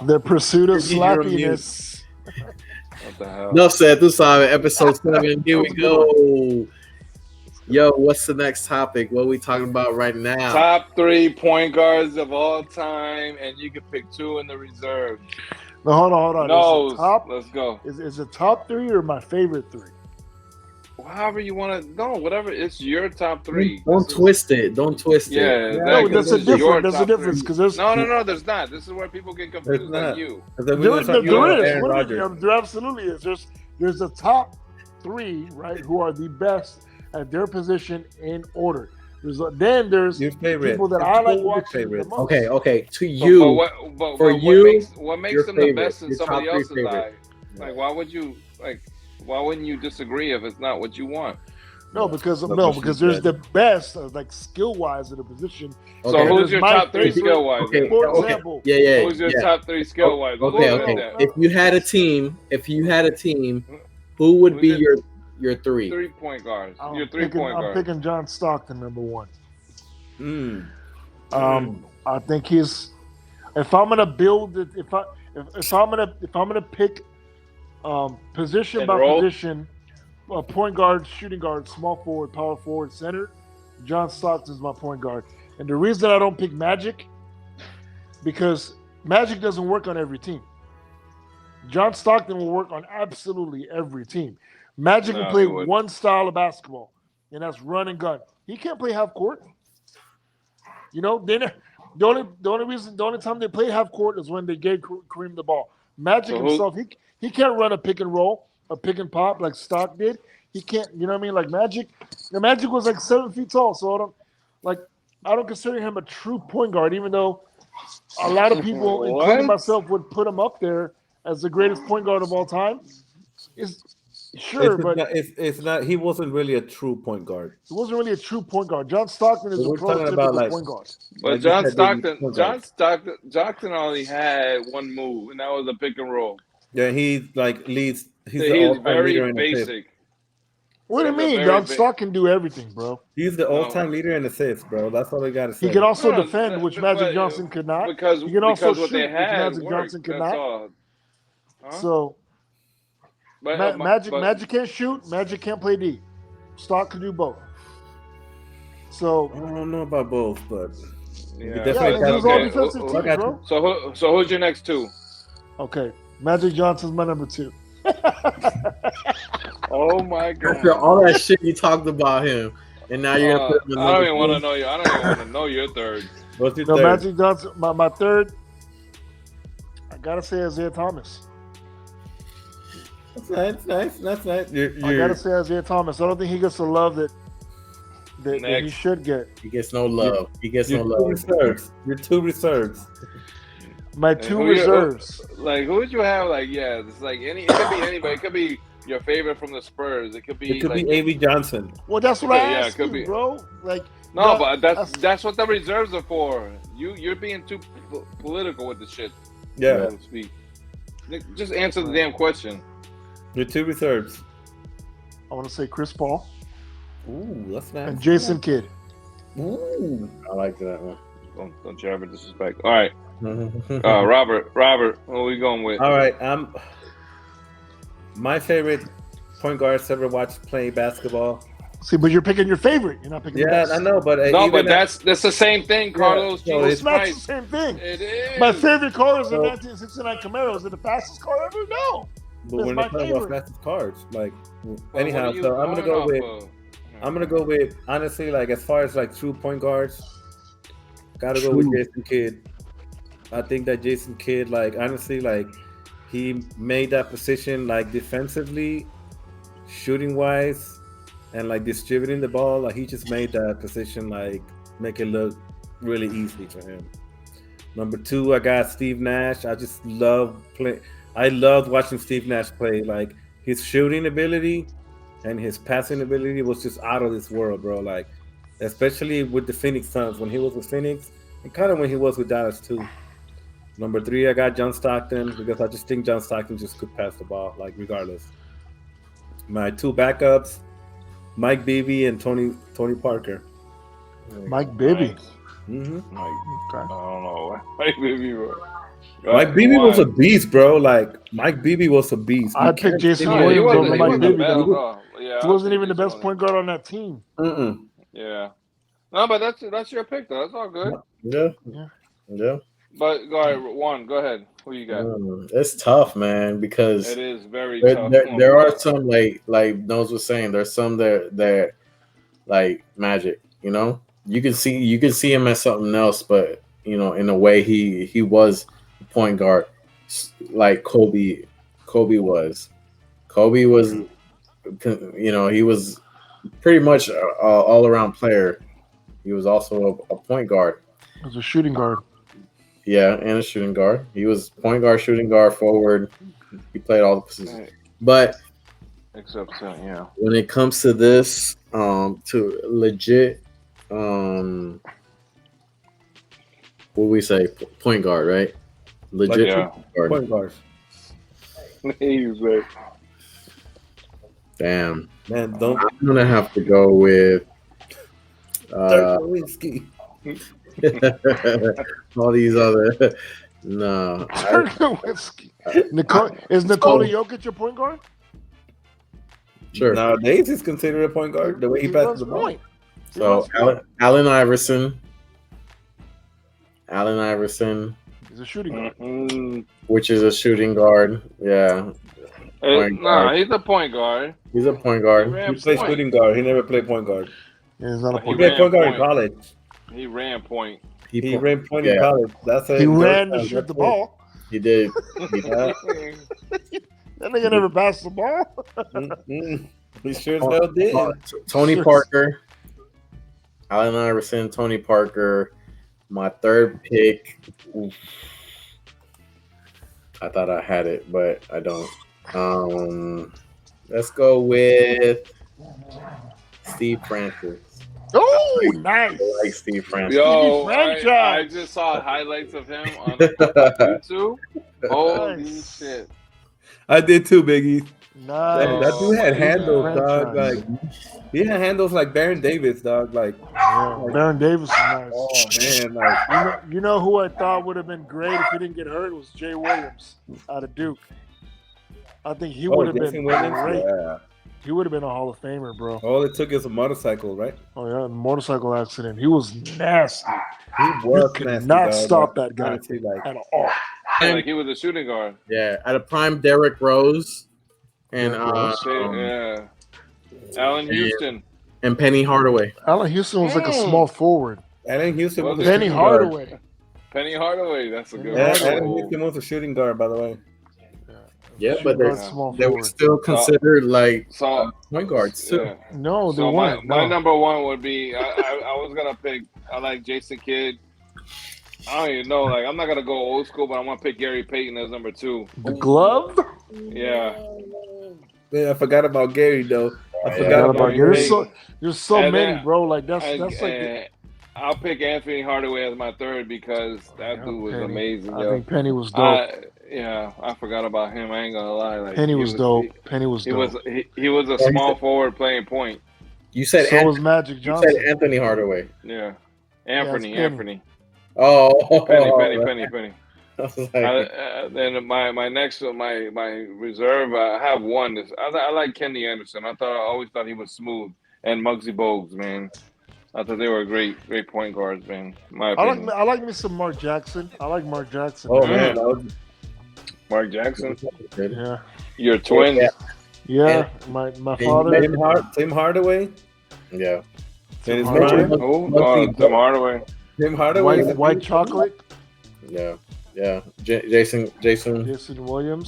The pursuit of sloppiness. Nuffsaid Tusabe, episode 7. Here we go. Yo, what's the next topic? What are we talking about right now? Top 3 point guards of all time, and you can pick 2 in the reserve. No, hold on. Let's go. Is it top 3 or my favorite 3? However you want to. No, whatever. It's your top 3. Don't twist it. Don't twist it. Yeah, no, there's a difference. There's a difference because there's no. There's not. This is where people get confused. Like you. There absolutely is. There's the top 3, right? Who are the best at their position in order. There's your favorite. People that I like watching the most. Okay. To you, what makes them the best in somebody else's eye? Like, why wouldn't you disagree if it's not what you want? No, because there's the best, like skill-wise in the position. Okay. So who's your top 3 skill-wise? Okay. For example, who's your top 3 skill-wise? Okay. If you had a team, who would be your 3? 3-point guards. I'm picking John Stockton number 1. I think he's. If I'm gonna build it, if I'm gonna pick position by position, point guard, shooting guard, small forward, power forward, center, John Stockton is my point guard. And the reason I don't pick Magic, because Magic doesn't work on every team. John Stockton will work on absolutely every team. Magic will play one style of basketball, and that's run and gun. He can't play half court. You know, the only time they played half court is when they gave Kareem the ball. Magic himself, he can't run a pick and roll, a pick and pop like Stock did. He can't, you know what I mean? Like Magic, the Magic was like 7 feet tall, so I don't consider him a true point guard, even though a lot of people, including myself, would put him up there as the greatest point guard of all time. It's not. He wasn't really a true point guard. He wasn't really a true point guard. John Stockton is a prototypical point guard. But John Stockton only had one move, and that was a pick and roll. Yeah, he leads. He's very basic. What do you mean? John Stockton can do everything, bro. He's the all-time leader in assists, bro. That's all I gotta say. He can also defend, which Magic Johnson could not. Because he can also shoot, what they had which Magic Johnson could not. Huh? So, Magic can't shoot. Magic can't play D. Stock can do both. So I don't know about both, but all defensive teams, bro. So who's your next two? Okay, Magic Johnson's my number 2. Oh my god! After all that shit you talked about him, and now you're gonna put him in I don't even want to know you. I don't even want to know your third. What's your third? Magic Johnson. My third. I gotta say Isaiah Thomas. That's nice. I gotta say Isaiah Thomas. I don't think he gets the love that he should get. He gets no love. Your two reserves. My two reserves. Like who would you have? Like it's like it could be anybody. It could be your favorite from the Spurs. It could be A.V. Johnson. Well, that's what I asked you, bro. Like but that's what the reserves are for. You're being too political with the shit. Yeah. So to speak. Just answer the damn question. Your two reserves. I want to say Chris Paul. Ooh, that's nice. And Jason Kidd. Ooh, I like that one. Don't you ever disrespect. All right. Robert, what are we going with? All right, my favorite point guards ever watched play basketball. See, but you're picking your favorite. You're not picking. Yeah, I know, but that's the same thing, Carlos. Yeah, it's not the same thing. It is. My favorite car is a 1969 Camaro. Is it the fastest car ever? No. But we're not talking about fastest cars. Anyhow, so I'm gonna go with honestly, as far as true point guards, gotta go with Jason Kidd. I think that Jason Kidd, honestly, he made that position defensively, shooting wise, and distributing the ball. He just made that position make it look really easy for him. Number 2, I got Steve Nash. I just love play. I loved watching Steve Nash play. His shooting ability and his passing ability was just out of this world, bro. Especially with the Phoenix Suns when he was with Phoenix, and kind of when he was with Dallas too. Number 3, I got John Stockton because I just think John Stockton just could pass the ball, regardless. My 2 backups, Mike Bibby and Tony Parker. Mike Bibby. Mm-hmm. I don't know. Mike Bibby. Mike Bibby was a beast, bro. Mike Bibby was a beast. I picked Jason Williams over Mike Bibby. He wasn't even the best point guard on that team. Yeah. No, but that's your pick, though. That's all good. Yeah. But go ahead, Juan. Go ahead. Who you got? It's tough, man, because it is very tough. There are some like Nose was saying. There's some that Magic. You can see him as something else, but in a way he was a point guard like Kobe was. Kobe was, he was pretty much an all around player. He was also a point guard. He was a shooting guard. Yeah, and a shooting guard. He was point guard, shooting guard, forward. He played all the positions. But except when it comes to this, to legit, what we say, point guard, right? Legit point guard. Damn, man, I'm gonna have to go with whiskey. All these other whiskey. Is Nikola Jokic your point guard? Sure. Nowadays he's considered a point guard the way he passes the ball. So Allen Iverson. He's a shooting guard. Which is a shooting guard. Yeah. He's a point guard. He's a point guard. He plays shooting guard. He never played point guard. Yeah, he's not a point guard. He played point guard in college. He ran point. He ran point in college. That's he ran to shoot the ball. He did. That nigga never passed the ball. He sure as hell did. Tony Parker. Allen Iverson, Tony Parker. My third pick. Oof. I thought I had it, but I don't. Let's go with Steve Francis. Oh, nice. I like Steve Francis. Yo, I just saw highlights of him on YouTube. Holy shit. I did too, Biggie. Nice. That dude had handles, dog. Like he had handles like Baron Davis, dog. Like Baron Davis is nice. Oh man, like you know who I thought would have been great if he didn't get hurt was Jay Williams out of Duke. I think he would have been great. Yeah. He would have been a Hall of Famer, bro. All it took is a motorcycle, right? Oh yeah, motorcycle accident. He was nasty. He was you nasty. Not dog, stop that guy honestly, like, at all. Like he was a shooting guard. Yeah, at a prime Derrick Rose and Allen Houston and Penny Hardaway. Allen Houston was like a small forward. Allen Houston was Penny Hardaway. Penny Hardaway, that's a good one. one. Allen Houston was a shooting guard, by the way. Yeah, but they were still considered like point guards too. Yeah. No, they so weren't. My number one would be I was gonna pick. I like Jason Kidd. I don't even know. Like I'm not gonna go old school, but I'm gonna pick Gary Payton as number 2. The glove? Yeah. Man, I forgot about Gary though. I forgot about Gary. There's so many, bro. Like that's like. I'll pick Anthony Hardaway as my third because that dude was amazing. I think Penny was dope. Yeah, I forgot about him. I ain't gonna lie. Like Penny was dope. Penny was dope. He was a small forward playing point. You said so was Magic Johnson. You said Anthony Hardaway. Yeah, Anthony. Oh, Penny. Then my next my reserve. I have one. I like Kenny Anderson. I always thought he was smooth, and Muggsy Bogues, man. I thought they were great point guards, man. I like me some Mark Jackson. I like Mark Jackson. Oh man, Mark Jackson. Yeah. Your twin. Yeah. My father. Tim Hardaway. Yeah. Tim Hardaway. Tim Hardaway. White chocolate. Yeah. Jason Williams.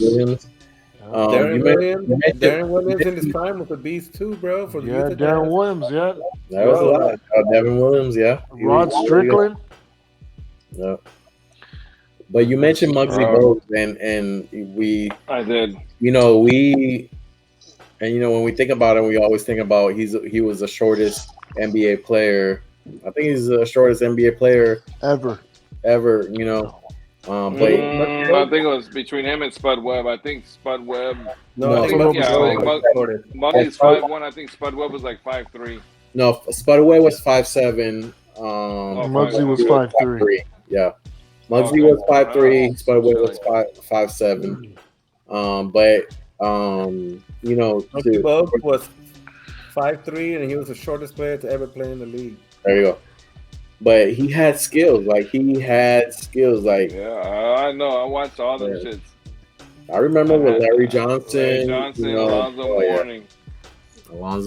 Darren Williams in his prime was a beast too, bro. Darren Williams, yeah. That was a lot. Devin Williams, yeah. Rod Strickland. Yeah. But you mentioned Muggsy Bogues, and we. I did. When we think about him, we always think about he was the shortest NBA player. I think he's the shortest NBA player ever. But I think it was between him and Spud Webb. I think Spud Webb. Muggy's 5'1". I think Spud Webb was like 5'3". No, Spud Webb was 5'7". Muggsy was 5'3". Yeah, Muggsy was 5'3". Spud Webb was 5'7". Muggsy Bogues was 5'3", and he was the shortest player to ever play in the league. There you go. But he had skills. Yeah, I know. I watched all them shits. I remember with Larry Johnson. Alonzo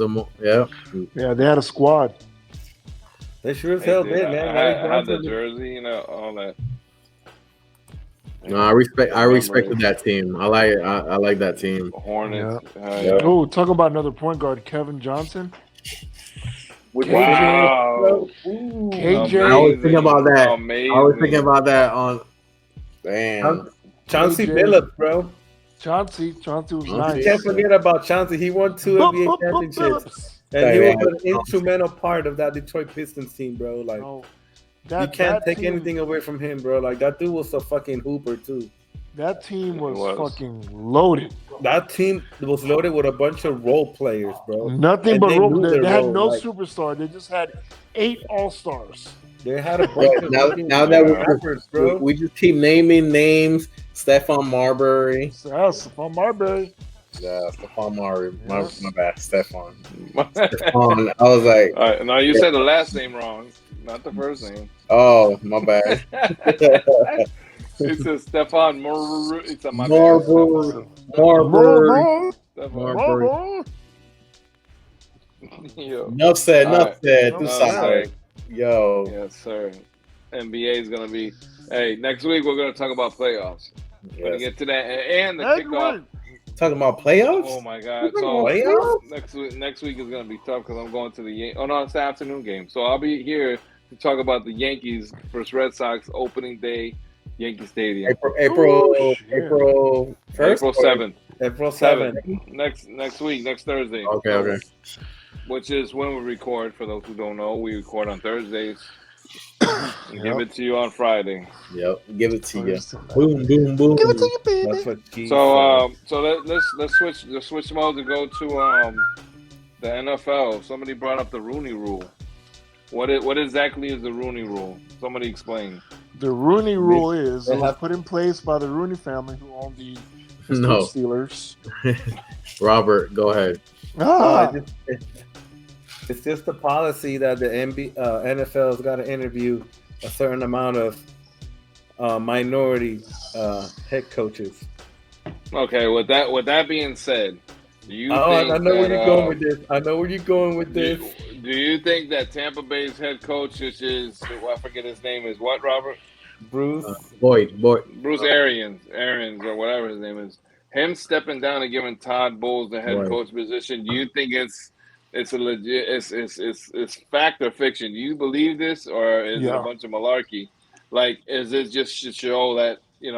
Mourning. Yeah. Yeah, they had a squad. They sure as hell did, man. I had the jersey, all that. No, I respected that team. I like that team. Hornets. Yeah. Oh, talk about another point guard, Kevin Johnson. Wow. KJ. I was thinking about that. Amazing. I was thinking about that on. Damn. Chauncey Billups, bro. Chauncey was nice. You can't forget about Chauncey. He won 2 NBA championships. And he was an instrumental part of that Detroit Pistons team, bro. Like, you can't take anything away from him, bro. Like, that dude was a fucking hooper, too. That team was fucking loaded. That team was loaded with a bunch of role players, bro. Nothing but role. They had no superstar. They just had 8 all-stars. They had a bunch of now that we just keep naming names. Stephon Marbury. Stephon Marbury. Yeah, Stephon Marbury. My bad, Stephon. Stephon. I was like, all right, no, you said the last name wrong, not the first name. Oh, my bad. It's a Stephon Marbury. It's a Marbury. Enough said. Tusabe. Yo. Yes, sir. NBA is going to be. Hey, next week we're going to talk about playoffs. We're going to get to that and the kickoff. Talking about playoffs? Oh my God! So playoffs? next week is going to be tough because I'm going to the it's the afternoon game. So I'll be here to talk about the Yankees versus Red Sox opening day, Yankee Stadium. April 1st? April 7th. April 7th. Next week, next Thursday. Okay. Which is when we record. For those who don't know, we record on Thursdays. Give it to you on Friday. Yep, give it to you. Boom, boom, boom. Give it to you, baby. So let's switch modes and go to the NFL. Somebody brought up the Rooney Rule. What exactly is the Rooney Rule? Somebody explain. The Rooney Rule is it was put in place by the Rooney family who own the Steelers. Robert, go ahead. It's just a policy that the NFL has got to interview a certain amount of minority head coaches. Okay, with that being said, do you think I know where you're going with this. I know where you're going with this. Do you think that Tampa Bay's head coach, which is I forget his name, is what, Robert? Bruce Boyd. Bruce Arians or whatever his name is. Him stepping down and giving Todd Bowles the head coach position. Do you think it's a legit? It's fact or fiction? Do you believe this, or is it a bunch of malarkey? Like, is it just to show that he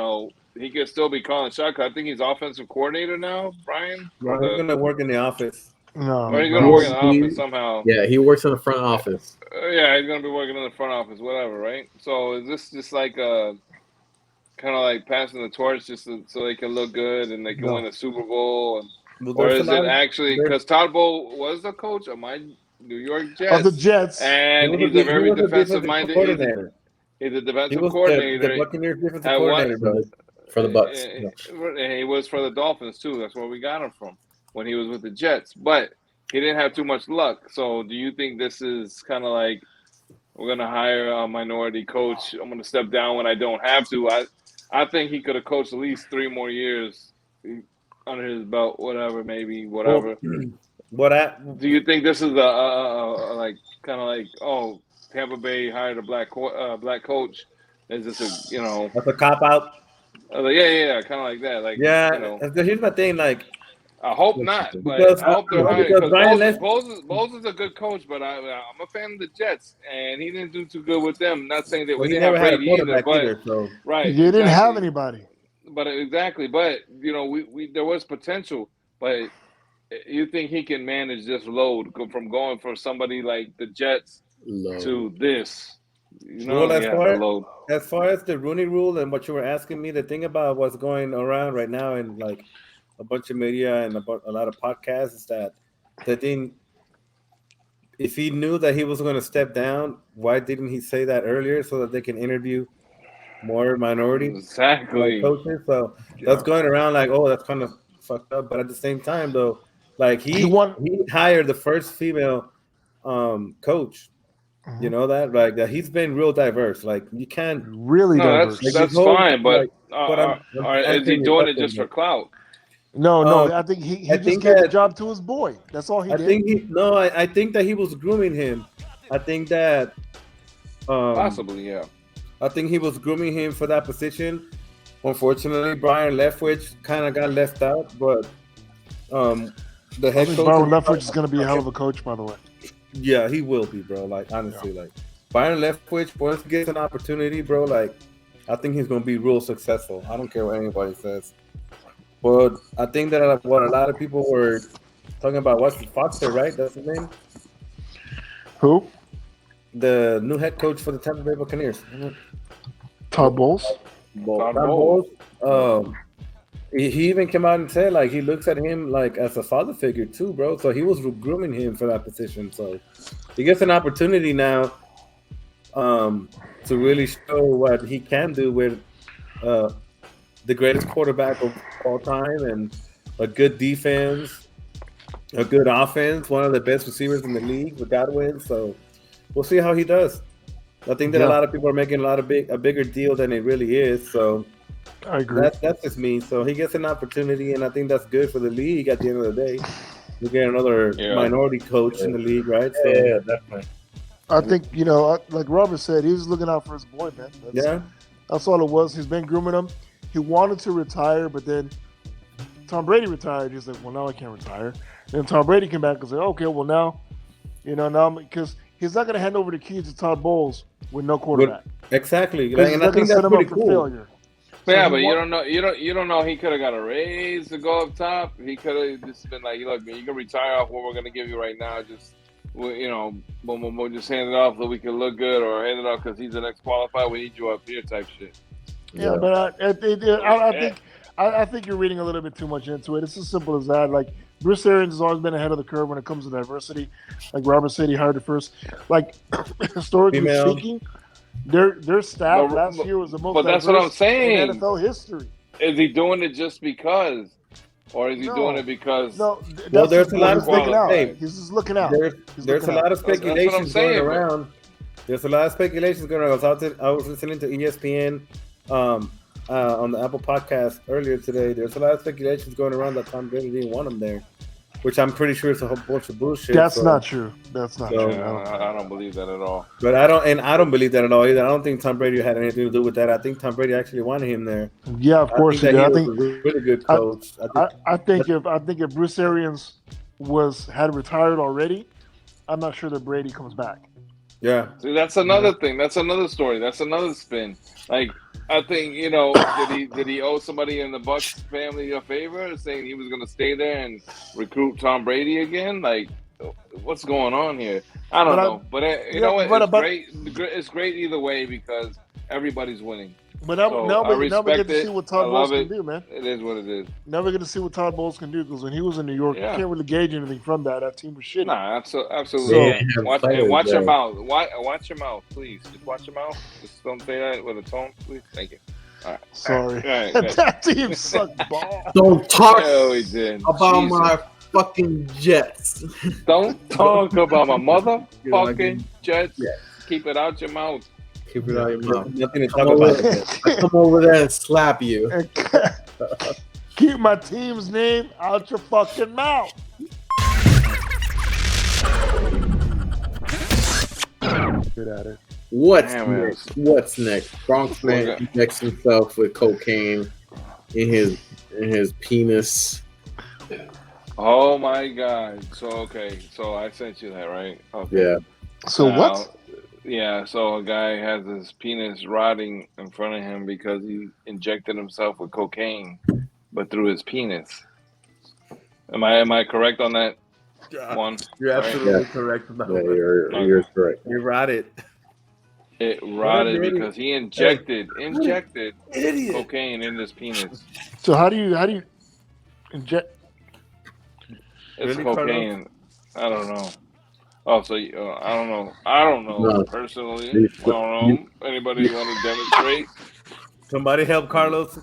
could still be calling shots? I think he's offensive coordinator now, Brian. Well, he's gonna work in the office. No, or he's gonna work in the office somehow. Yeah, he works in the front office. Yeah, he's gonna be working in the front office, whatever, right? So is this just like kind of like passing the torch just so they can look good and they can win a Super Bowl? Or is it actually because Todd Bowles was the coach of my New York Jets? Of the Jets. And he's a very defensive-minded coordinator. He's a defensive coordinator. The Buccaneers defensive coordinator, for the Bucks. And he was for the Dolphins, too. That's where we got him from when he was with the Jets. But he didn't have too much luck. So do you think this is kind of like we're going to hire a minority coach? I'm going to step down when I don't have to. I think he could have coached at least 3 more years under his belt, whatever. Do you think this is a Tampa Bay hired a black coach? Is this that's a cop out? Yeah, kind of like that. Like, here's my thing. Like, I hope not, but I hope they're hired because Bowles is a good coach, but I'm a fan of the Jets, and he didn't do too good with them. Not saying that we didn't have Brady either, but right, you didn't have anybody. But exactly, but we there was potential, but you think he can manage this load from going from somebody like the Jets to this? As far as the Rooney Rule and what you were asking me, the thing about what's going around right now in like a bunch of media and a lot of podcasts is that the thing, if he knew that he was going to step down, why didn't he say that earlier so that they can interview more minority coaches? So that's going around like, oh, that's kind of fucked up. But at the same time, though, like he hired the first female coach. You know that, like that he's been real diverse. Like you can't really diverse. That's fine, but is he doing it just for clout? No. I think he just gave the job to his boy. That's all he did. I think that he was grooming him. I think that possibly, yeah. I think he was grooming him for that position. Unfortunately, Brian Leftwich kind of got left out, but the head coach. Brian Leftwich is going to be a hell of a coach, by the way. Yeah, he will be, bro. Like honestly, like Byron Leftwich, once he gets an opportunity, bro, like I think he's gonna be real successful. I don't care what anybody says. But I think that what a lot of people were talking about, what's Foster, right? That's his name. Who? The new head coach for the Tampa Bay Buccaneers. Todd Bowles. Todd Bowles. He even came out and said like he looks at him like as a father figure too, bro. So he was grooming him for that position. So he gets an opportunity now to really show what he can do with the greatest quarterback of all time and a good defense, a good offense, one of the best receivers in the league with Godwin. So we'll see how he does. I think that a lot of people are making a bigger deal than it really is. So. I agree. That's just me. So he gets an opportunity, and I think that's good for the league at the end of the day. We get another minority coach in the league, right? So, yeah, definitely. I think like Robert said, he was looking out for his boy, man. That's all it was. He's been grooming him. He wanted to retire, but then Tom Brady retired. He's like, well, now I can't retire. Then Tom Brady came back and said, okay, well now because he's not going to hand over the keys to Todd Bowles with no quarterback. Exactly. Like, and I think that's pretty cool. Failure. Yeah, but you don't know. He could have got a raise to go up top. He could have just been like, look, man, you can retire off what we're going to give you right now. Just, we'll just hand it off so we can look good, or hand it off because he's the next qualified. We need you up here, type shit. Yeah, but I think you're reading a little bit too much into it. It's as simple as that. Like, Bruce Arians has always been ahead of the curve when it comes to diversity. Like Robert said, he hired it first. Like, historically speaking, their staff last year was the most diverse that's what I'm saying. in NFL history. Is he doing it just because? Or is he doing it because? No, there's a lot of speculation. He's just looking out. There's a lot of speculations going around. There's a lot of speculations going around. I was listening to ESPN on the Apple podcast earlier today. There's a lot of speculations going around that Tom Brady didn't want him there, which I'm pretty sure is a whole bunch of bullshit. That's not true. That's not true. I don't believe that at all. But I don't believe that at all either. I don't think Tom Brady had anything to do with that. I think Tom Brady actually wanted him there. Yeah, of course he did. I think he was a really good coach. I think if Bruce Arians had retired already, I'm not sure that Brady comes back. Yeah. See, that's another thing. That's another story. That's another spin. Like, I think, did he owe somebody in the Bucs family a favor, saying he was going to stay there and recruit Tom Brady again? Like, what's going on here? I don't know. But you know what? It's great. It's great either way because everybody's winning. But now we get to see what Todd Bowles can do, man. It is what it is. Now we get to see what Todd Bowles can do because when he was in New York, you can't really gauge anything from that. That team was shitty. Nah, absolutely. So, watch your mouth. Watch your mouth, please. Just watch your mouth. Just don't say that with a tone, please. Thank you. All right. Sorry. All right, that team sucked balls. Don't talk about my fucking Jets. Don't talk about my motherfucking Jets. Yeah. Keep it out your mouth. Keep it out your mouth. Nothing to talk about. I come over there and slap you. Keep my team's name out your fucking mouth. Good at it. What's next? Bronx man injects himself with cocaine in his penis. Oh my God! So I sent you that, right? Okay. Yeah. So what? Yeah, so a guy has his penis rotting in front of him because he injected himself with cocaine, but through his penis. Am I correct on that one? You're absolutely correct. You're correct. You rotted. It rotted because he injected cocaine in his penis. So how do you inject? It's cocaine. I don't know. Oh, so I don't know personally. I don't know. Anybody want to demonstrate? Somebody help Carlos.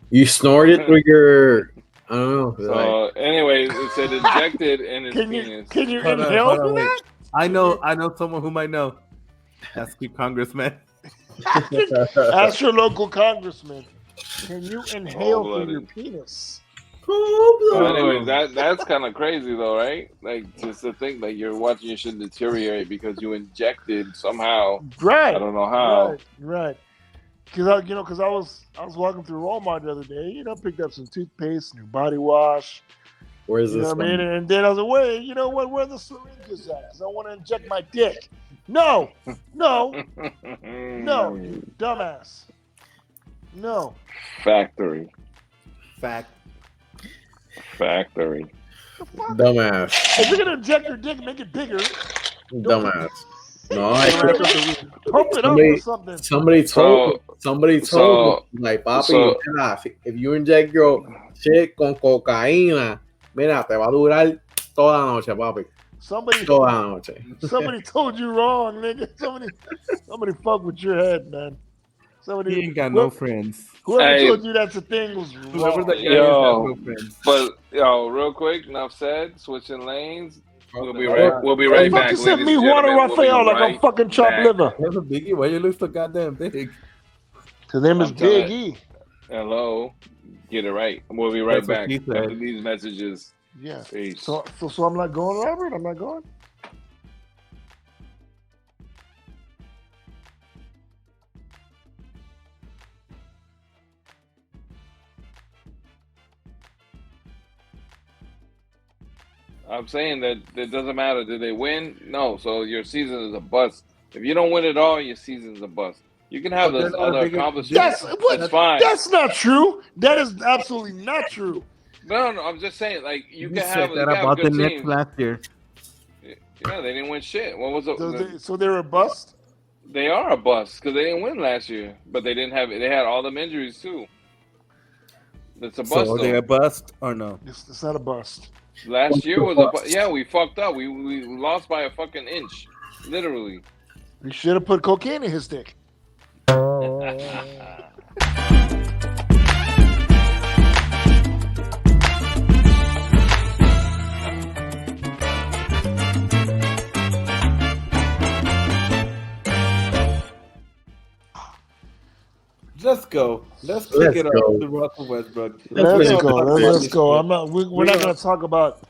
You snorted through your. I don't know. So, anyways, it said injected in his penis. Can you inhale from that? I know someone who might know. Ask your congressman. Ask your local congressman. Can you inhale from your penis? Anyways, that's kind of crazy though, right? Like, just to think that you're watching your shit deteriorate because you injected somehow. Right. I don't know how. Right. Because I was walking through Walmart the other day. Picked up some toothpaste, new body wash. Where's this? I mean, and then I was like, wait, you know what? Where are the syringes at? Because I want to inject my dick. No, you dumbass. No. Factory. Dumbass. If you're gonna inject your dick, make it bigger. Dumbass. No, pump it up or something. Somebody told me, like, papi, if you inject your shit con cocaína, mira, te va a durar toda la noche, papi. Somebody told you wrong, nigga. Somebody fuck with your head, man. He ain't got no friends. Whoever told you that's a thing was wrong. But real quick, enough said. Switching lanes. We'll be right back. You said me Juan Rafael like I'm fucking chopped liver. Biggie, why you look so goddamn big? His name is Big E. Hello, get it right. We'll be right back after these messages. Yeah. Peace. So I'm not going, Robert. I'm not going. I'm saying that it doesn't matter. Did they win? No. So your season is a bust. If you don't win it all, your season's a bust. You can have those other accomplishments. That's fine. That's not true. That is absolutely not true. No. I'm just saying, like you can said have. that about the Nets last year. Yeah, they didn't win shit. What was it? So they're a bust. They are a bust because they didn't win last year, but they didn't have. They had all them injuries too. That's a bust. So are they a bust or no? It's not a bust. Last year was a bust. Yeah, we fucked up. We lost by a fucking inch, literally. You should have put cocaine in his dick. Let's go. Let's kick it off to Russell Westbrook. Let's go. I'm not. We're not going to talk about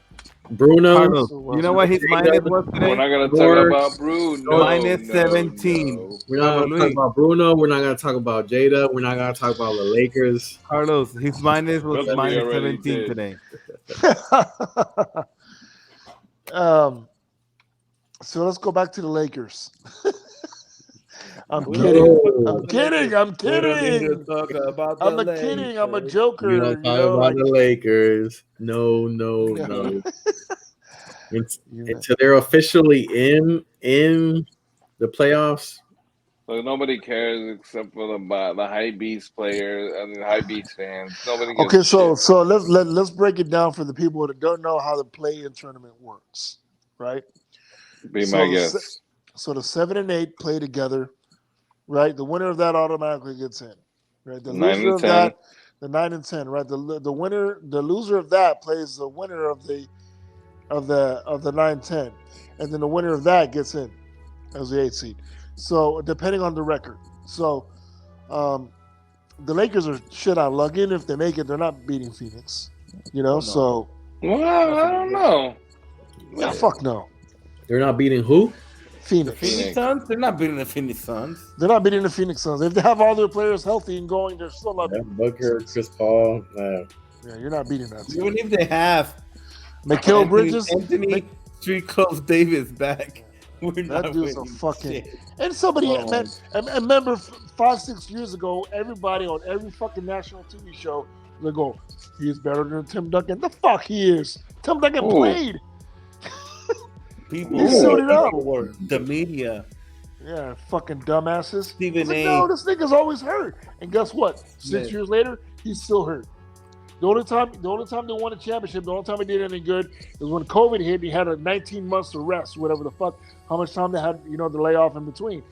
Bruno. Carlos, you know what his minus was today? We're not going to talk about Bruno. Minus 17. No. We're not going to talk about Bruno. We're not going to talk about Jada. We're not going to talk about the Lakers. Carlos, his minus was minus 17 today. So let's go back to the Lakers. I'm kidding. I'm kidding. I'm kidding. I'm a joker. You don't talk about the Lakers. No. Until they're officially in the playoffs. So nobody cares except for the high beast players and the high beast fans. Nobody. Okay, so let's break it down for the people that don't know how the play-in tournament works, right? Be my guest. So the 7 and 8 play together. Right, the winner of that automatically gets in. Right, the loser of that, the 9 and 10. Right, the loser of that plays the winner of the 9-10, and then the winner of that gets in as the 8 seed. So depending on the record, so the Lakers are shit out luck. Even if they make it, they're not beating Phoenix. You know, so well, I don't know. Yeah, fuck no. They're not beating who? Phoenix Suns? They're not beating the Phoenix Suns. They're not beating the Phoenix Suns. If they have all their players healthy and going, they're still not beating Booker, Chris Paul. Yeah, you're not beating that team. Even if they have Mikal Bridges, Anthony Street Close Davis back. That dude's a fucking shit. And somebody, man, I remember 5-6 years ago, everybody on every fucking national TV show, they go, he's better than Tim Duncan. The fuck he is. Tim Duncan played. People he suited up. The media. Yeah, fucking dumbasses. Stephen A. No, this nigga's always hurt. And guess what? 6 years later, he's still hurt. The only time they won a championship, the only time he did anything good is when COVID hit. He had a 19 months to rest, whatever the fuck. How much time they had, to lay off in between.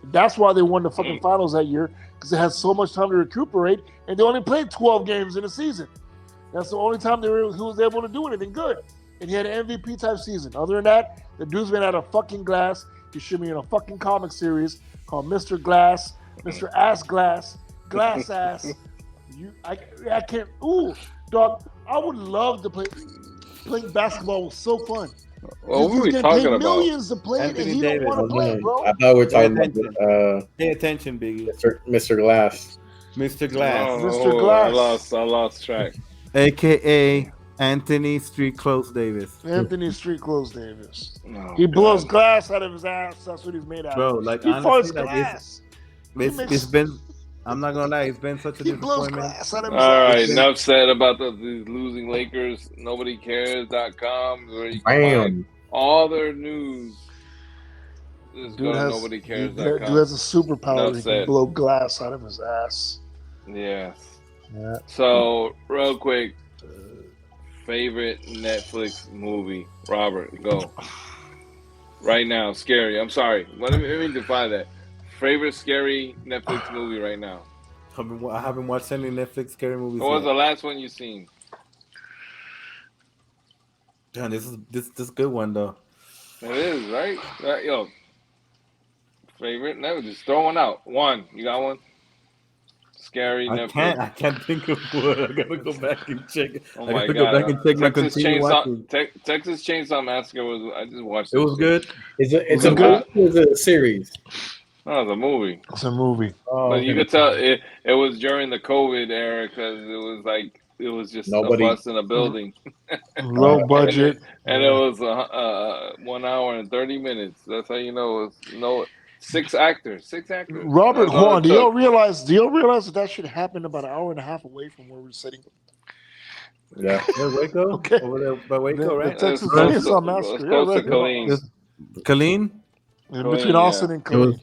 That's why they won the fucking finals that year, because they had so much time to recuperate, and they only played 12 games in a season. That's the only time he was able to do anything good. And he had an MVP type season. Other than that, the dude's been out of fucking glass. He should be in a fucking comic series called Mr. Glass, Mr. Ass Glass, Glass Ass. I can't. Ooh, dog. I would love to play. Playing basketball was so fun. Well, what were we talking about? Millions to play, and he don't want to play, bro. I thought we were talking about pay attention, Biggie. Mr. Glass. Mr. Glass. Mr. Glass. I lost track. AKA Anthony Street Close Davis. Anthony Street Close Davis. He blows glass out of his ass. That's what he's made out of. Bro, like he honestly, glass. It's been. I'm not gonna lie, it's been such a disappointment. All right, enough said about the losing Lakers. NobodyCares.com, where you can find all their news. Just go to NobodyCares.com. Dude has a superpower. He can blow glass out of his ass. Yes. Yeah. So, real quick, favorite Netflix movie? Robert, go. Right now, scary. I'm sorry. Let me define that. Favorite scary Netflix movie right now? I haven't watched any Netflix scary movies. What was the last one you seen? Damn, this is a good one though. It is, right? Yo, favorite? Never just throw one out. One. You got one? Scary Netflix. I can't think of one. I gotta go back and check. Oh my god! Go back and check Texas Chainsaw Massacre was. I just watched it. It was good. It's a movie. Is it a series? No, it's a movie. It's a movie. But you could tell it was during the COVID era because it was like it was just Nobody. a bus in a building. Low budget. And it was 1 hour and 30 minutes. That's how you know it's 6 actors. 6 actors. Robert, hold on. Do y'all realize that should happen about an hour and a half away from where we're sitting? Yeah, Waco. Okay. Over there by Waco, right? The Texas Chainsaw Massacre. Close to Killeen. Killeen? Between Austin and Killeen.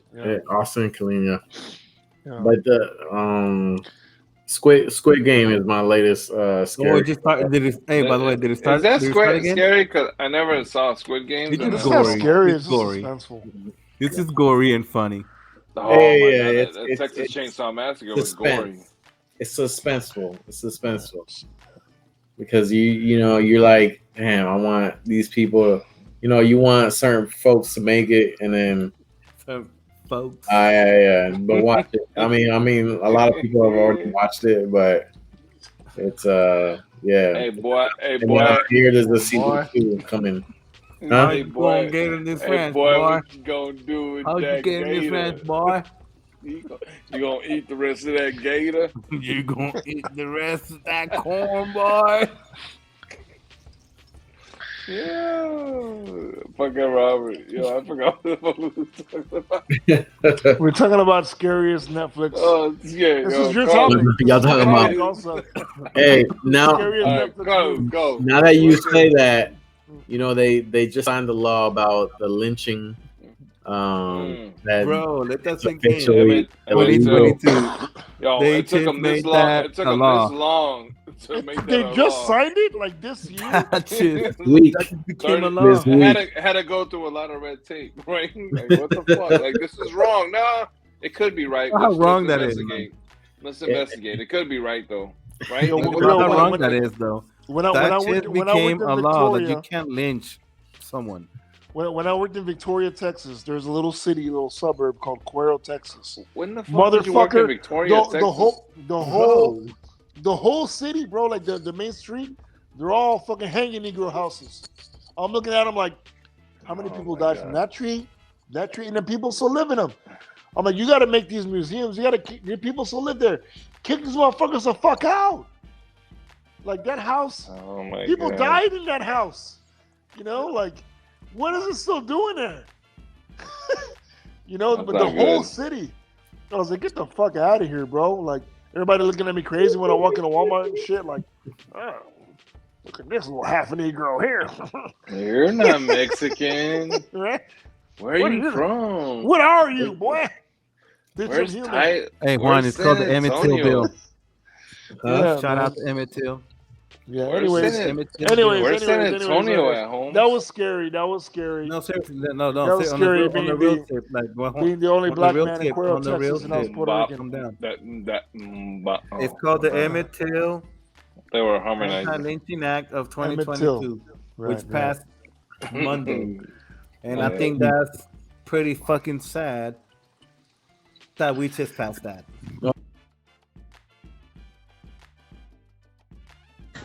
Austin and Killeen, yeah. But the Squid Game is my latest scary. By the way, did it start? Is that scary? Because I never saw Squid Game. It's not scary. It's gory. Suspenseful. This is gory and funny. Oh my God! Texas Chainsaw Massacre was gory. It's suspenseful. Because you're like, damn, I want these people. You want certain folks to make it, and then folks. But watch it. I mean, a lot of people have already watched it, but it's yeah. Hey boy. Here there's a season 2 coming. Huh? Hey boy, get in this boy. What you gonna do with that you get in this French, boy? You gonna eat the rest of that gator? You gonna eat the rest of that corn, boy? Yeah, fucking Robert. Yo, I forgot what we were talking about. We're talking about scariest Netflix. Oh, yeah. This is your topic. Y'all talking about? Also. Hey, now, go. Now that you say that, they just signed the law about the lynching. That bro, let that sink in. 2022. Yo, it took them this long. It took them this long to make that. They just signed it like this year. This week. This week. Had to go through a lot of red tape, right? Like, what the fuck? Like, this is wrong. No, it could be right. How wrong that is. Let's investigate. It could be right though. Right? How wrong that is though. That shit became a law that you can't lynch someone. When I worked in Victoria, Texas, there's a little suburb called Cuero, Texas. When the fuck did you work in Victoria, Texas? The whole city, bro, like the main street, they're all fucking hanging Negro houses. I'm looking at them like, how many people died from that tree, and then people still live in them. I'm like, you got to make these museums. You got to keep people still live there. Kick these motherfuckers the fuck out. Like that house, people died in that house. Like. What is it still doing there? But the whole city. I was like, get the fuck out of here, bro. Like, everybody looking at me crazy when I walk into Walmart and shit. Like, oh, look at this little half a Negro here. You're not Mexican. Right? Where are you from? What are you, boy? Where's Hey, Juan, it's called the Emmett Till Bill. Shout out to Emmett Till. Yeah. Anyways, San Antonio at home. That was scary. No, seriously, no. That was scary. On the real tip, being the only black man in Cuero, Texas, and I was Puerto Rican. It's called the Emmett Till. They were harmonizing. Lynching Act of 2022, which passed Monday, and I think that's pretty fucking sad that we just passed that.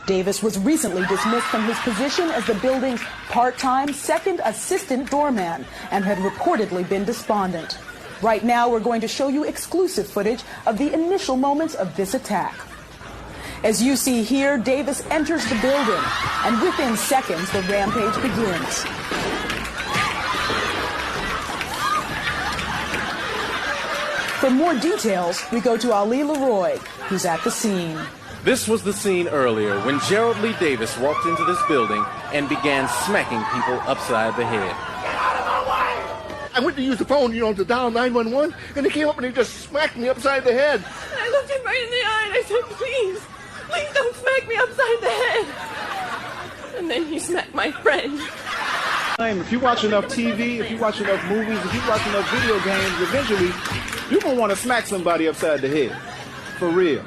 Davis was recently dismissed from his position as the building's part-time second assistant doorman and had reportedly been despondent. Right now, we're going to show you exclusive footage of the initial moments of this attack. As you see here, Davis enters the building, and within seconds, the rampage begins. For more details, we go to Ali Leroy, who's at the scene. This was the scene earlier when Gerald Lee Davis walked into this building and began smacking people upside the head. Get out of my way! I went to use the phone, to dial 911, and he came up and he just smacked me upside the head. And I looked him right in the eye and I said, please don't smack me upside the head. And then he smacked my friend. If you watch enough TV, if you watch enough movies, if you watch enough video games, eventually you're going to want to smack somebody upside the head. For real.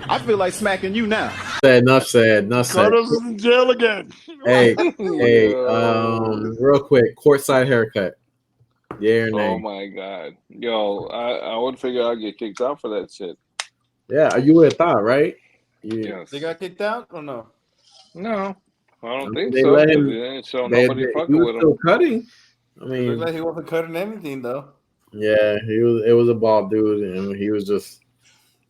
I feel like smacking you now. Enough said. Carlos is in jail again. Hey, real quick, courtside haircut. Yeah or nay? Oh my god, yo, I would figure I'd get kicked out for that shit. Yeah, you would have thought, right? Yeah. They got kicked out or no? No, I don't think they so. Let him, they didn't show nobody fucking he was with still him. Cutting. I mean, it looked like he wasn't cutting anything though. Yeah, he was. It was a bald dude, and he was just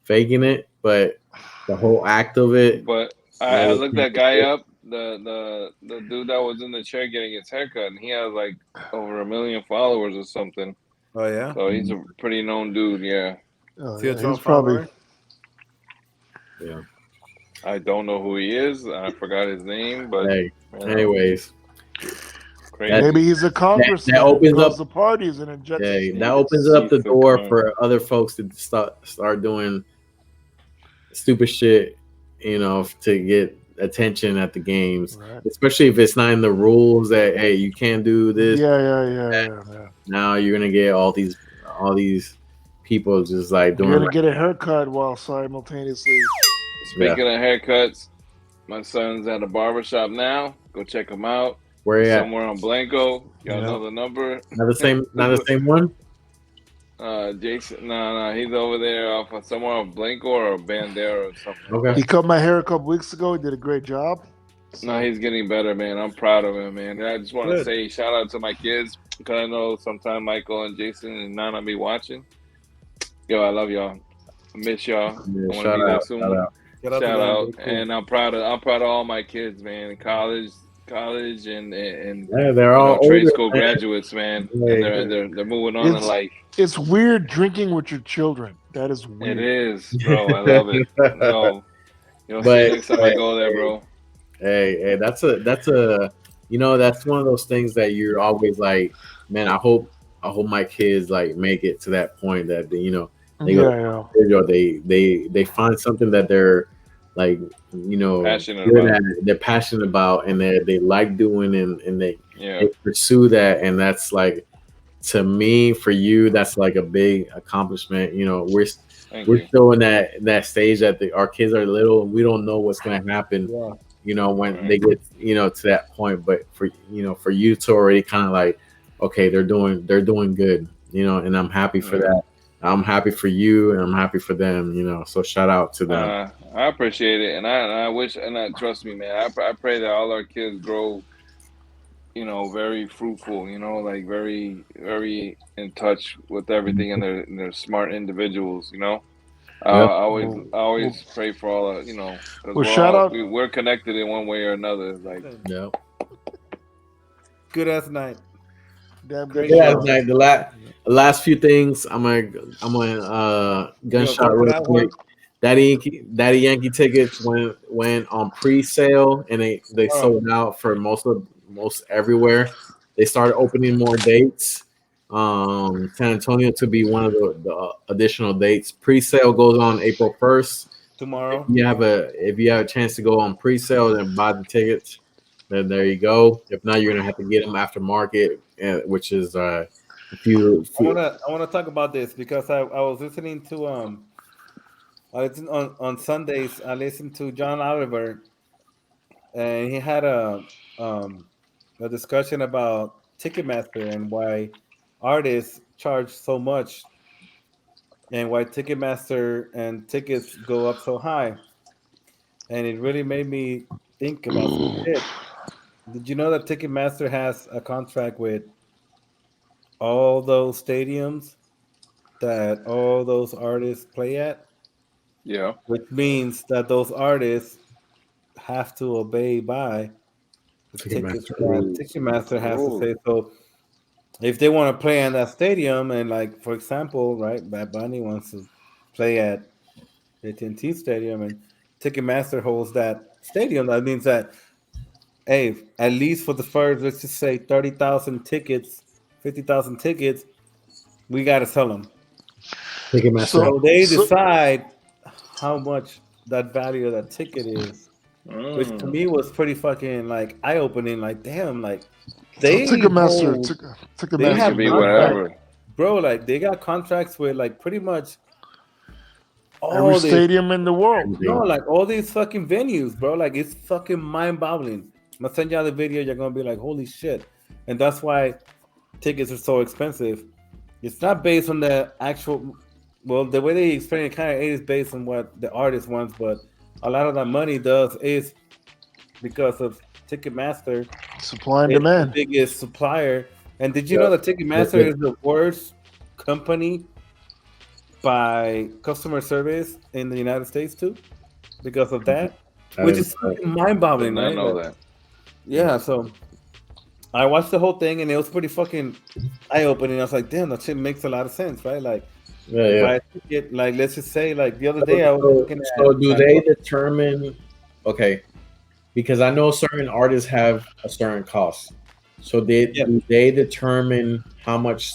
faking it. But the whole act of it. But I looked that guy up, the dude that was in the chair getting his haircut, and he has like over 1 million followers or something. Oh yeah. So he's a pretty known dude. Yeah. He's probably. Yeah. I don't know who he is. I forgot his name, but anyways. Crazy. Maybe he's a congressman that opens up the parties and injects. That opens up the door for other folks to start doing stupid shit, to get attention at the games, especially if it's not in the rules that hey, you can't do this. Yeah. Now you're gonna get all these people just like doing. You're gonna get a haircut while simultaneously. Speaking of haircuts, my son's at a barbershop now. Go check him out. Where you somewhere on Blanco. Y'all know the number. Not the same one. Jason, no, he's over there off of somewhere on Blanco or Bandera or something. Okay. He cut my hair a couple weeks ago. He did a great job. No, he's getting better, man. I'm proud of him, man. And I just want to say shout out to my kids because I know sometimes Michael and Jason and Nana be watching. Yo, I love y'all. I miss y'all. Yeah, I want to be there soon. Shout out. Cool. And I'm proud of all my kids, man. College and they're all trade older, school man. graduates, man. And they're moving on in life. It's weird drinking with your children. That is weird. It is, bro. I love it. No, see next time I go there, bro. Hey, that's a that's one of those things that you're always like, man. I hope my kids like make it to that point that they they find something that they're like passionate good about. at, they're passionate about, and they like doing, and they pursue that, and that's like, to me, for you, that's like a big accomplishment. We're still in that stage that our kids are little, and we don't know what's going to happen. When they get to that point, but for you to already kind of like, okay, they're doing good, and I'm happy for that. I'm happy for you, and I'm happy for them, so shout out to them. I appreciate it, and I wish, and trust me, man, I pray that all our kids grow, very fruitful, like very, very in touch with everything, and they're smart individuals, I always pray for all of, because we're connected in one way or another, like. Yeah. Good ass night. Damn good ass night. The last few things, I'm gonna gunshot real quick. Daddy Yankee tickets went on pre-sale, and they sold out for most everywhere. They started opening more dates. San Antonio to be one of the additional dates. Pre-sale goes on April 1st. Tomorrow. If you have a chance to go on pre-sale, then buy the tickets. Then there you go. If not, you're gonna have to get them aftermarket, which is I want to talk about this because I was listening to on Sundays. I listened to John Oliver, and he had a discussion about Ticketmaster and why artists charge so much, and why Ticketmaster and tickets go up so high. And it really made me think about some shit. Did you know that Ticketmaster has a contract with all those stadiums that all those artists play at? Yeah. Which means that those artists have to obey by the tickets that Ticketmaster has to say. So if they want to play in that stadium, and like, for example, right, Bad Bunny wants to play at AT&T Stadium, and Ticketmaster holds that stadium, that means that, hey, at least for the first, let's just say 30,000 tickets, 50,000 tickets, we got to sell them. So they decide how much that value of that ticket is, which to me was pretty fucking like eye-opening. Like, damn, like Ticketmaster have whatever, bro. Like, they got contracts with like pretty much every stadium in the world. No, like all these fucking venues, bro. Like, it's fucking mind-boggling. I'm gonna send y'all the video. You're gonna be like, holy shit. And that's why tickets are so expensive. It's not based on the actual, well, the way they explain it kind of is based on what the artist wants, but a lot of that money is because of Ticketmaster. Supply and demand. The biggest supplier. And did you know that Ticketmaster is the worst company by customer service in the United States too? because of that, which is mind-boggling. Did not right? know Like, that. Yeah, so I watched the whole thing and it was pretty fucking eye-opening. I was like, damn, that shit makes a lot of sense, right? Like, if I get, like, let's just say, like, the other day I was looking at. So do they determine? Okay, because I know certain artists have a certain cost. So do they determine how much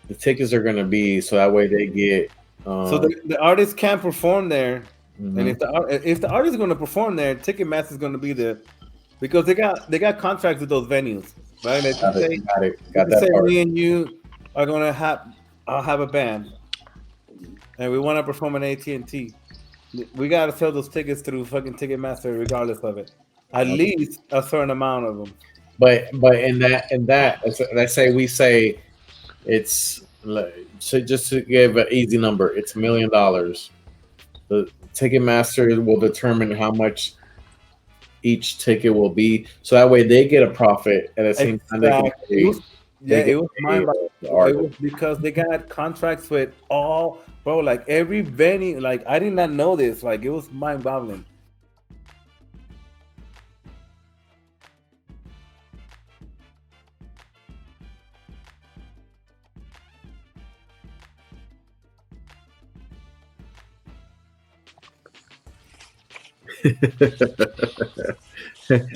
the tickets are going to be, so that way they get. So the artist can't perform there, and if the artist is going to perform there, Ticketmaster is going to be the, because they got contracts with those venues, right? Like Got that say part. me and you are going to have a band, and we want to perform an AT&T. We got to sell those tickets through fucking Ticketmaster, regardless of it. At least a certain amount of them. But in that, let's say we say it's, so just to give an easy number, it's $1 million. The Ticketmaster will determine how much each ticket will be, so that way they get a profit at the same time. It was mind-boggling. It was because they got contracts with all, bro, like every venue. Like, I did not know this. Like, it was mind-boggling.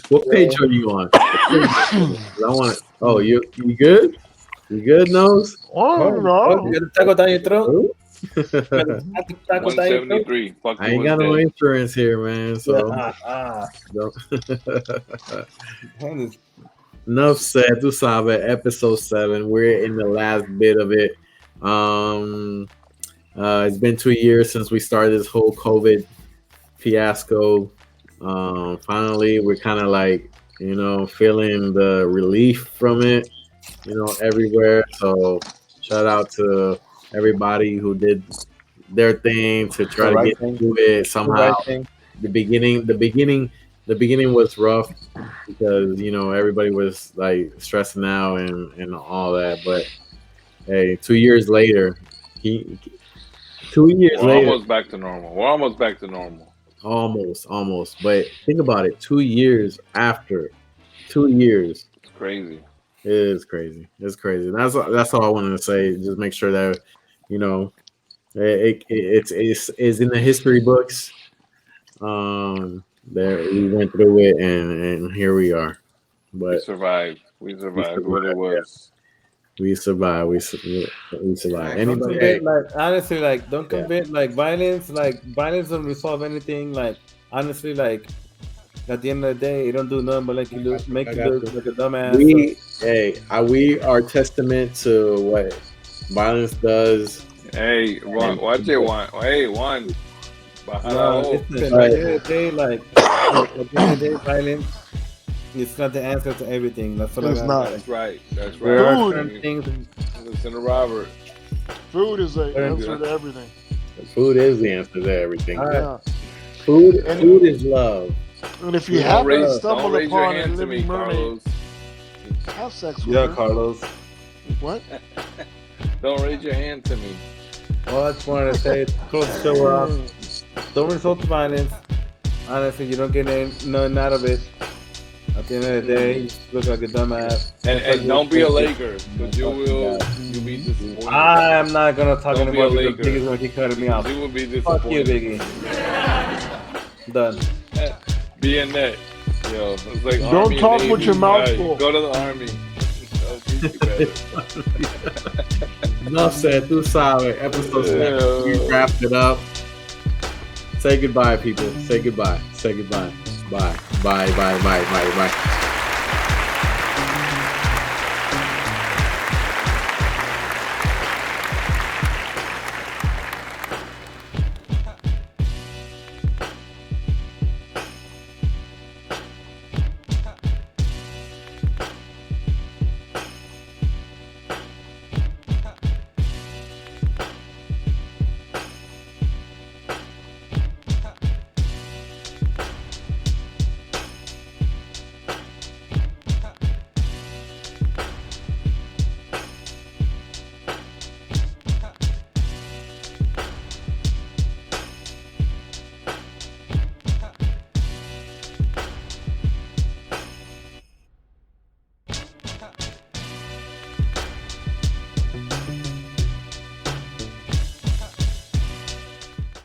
What page are you on? I want. Oh, you good? You good, Nose? Oh, no. You got a taco down your throat? 173. I ain't got no insurance here, man. So Nuffsaid Tusabe, episode 7. We're in the last bit of it. It's been 2 years since we started this whole COVID fiasco. Finally, we're kind of like, feeling the relief from it, everywhere. So shout out to everybody who did their thing to try to get through it somehow. The beginning was rough because everybody was like stressing out and all that. But hey, 2 years later, 2 years We're later, almost back to normal. We're almost back to normal. Almost. But think about it. 2 years after, 2 years. It's crazy. It is crazy. It's crazy. That's all I wanted to say. Just make sure that it's in the history books. There we went through it, and here we are. But we survived. What it was. We survived. We survived. Anybody? Like, honestly, like, don't convince, like, violence don't resolve anything. Like, honestly, like, at the end of the day, it don't do nothing but make you look like a dumbass. We are testament to what violence does. Hey, watch it, one. Hey, one. Listen, at the end of the day, violence. It's not the answer to everything. That's what it's not. That's right. There are certain things. Listen to Robert. Food is the answer to everything. Food is the answer to everything. Yeah. Food is love. And if you happen to stumble upon a living mermaid, have sex with her. Carlos. What? Don't raise your hand to me. All I just wanted to say is close the show off. Don't resort to violence. Honestly, you don't get nothing out of it. At the end of the day, you look like a dumbass. And don't be a Laker, because you'll be disappointed. I'm not gonna talk anymore because Biggie's gonna keep cutting me off. You will be disappointed. Fuck you, Biggie. Done. Be in net. Yo, it's like don't Army talk with your mouth full. Go to the Army. Nuffsaid Tusabe, episode 7. We wrapped it up. Say goodbye, people. Say goodbye. Bye.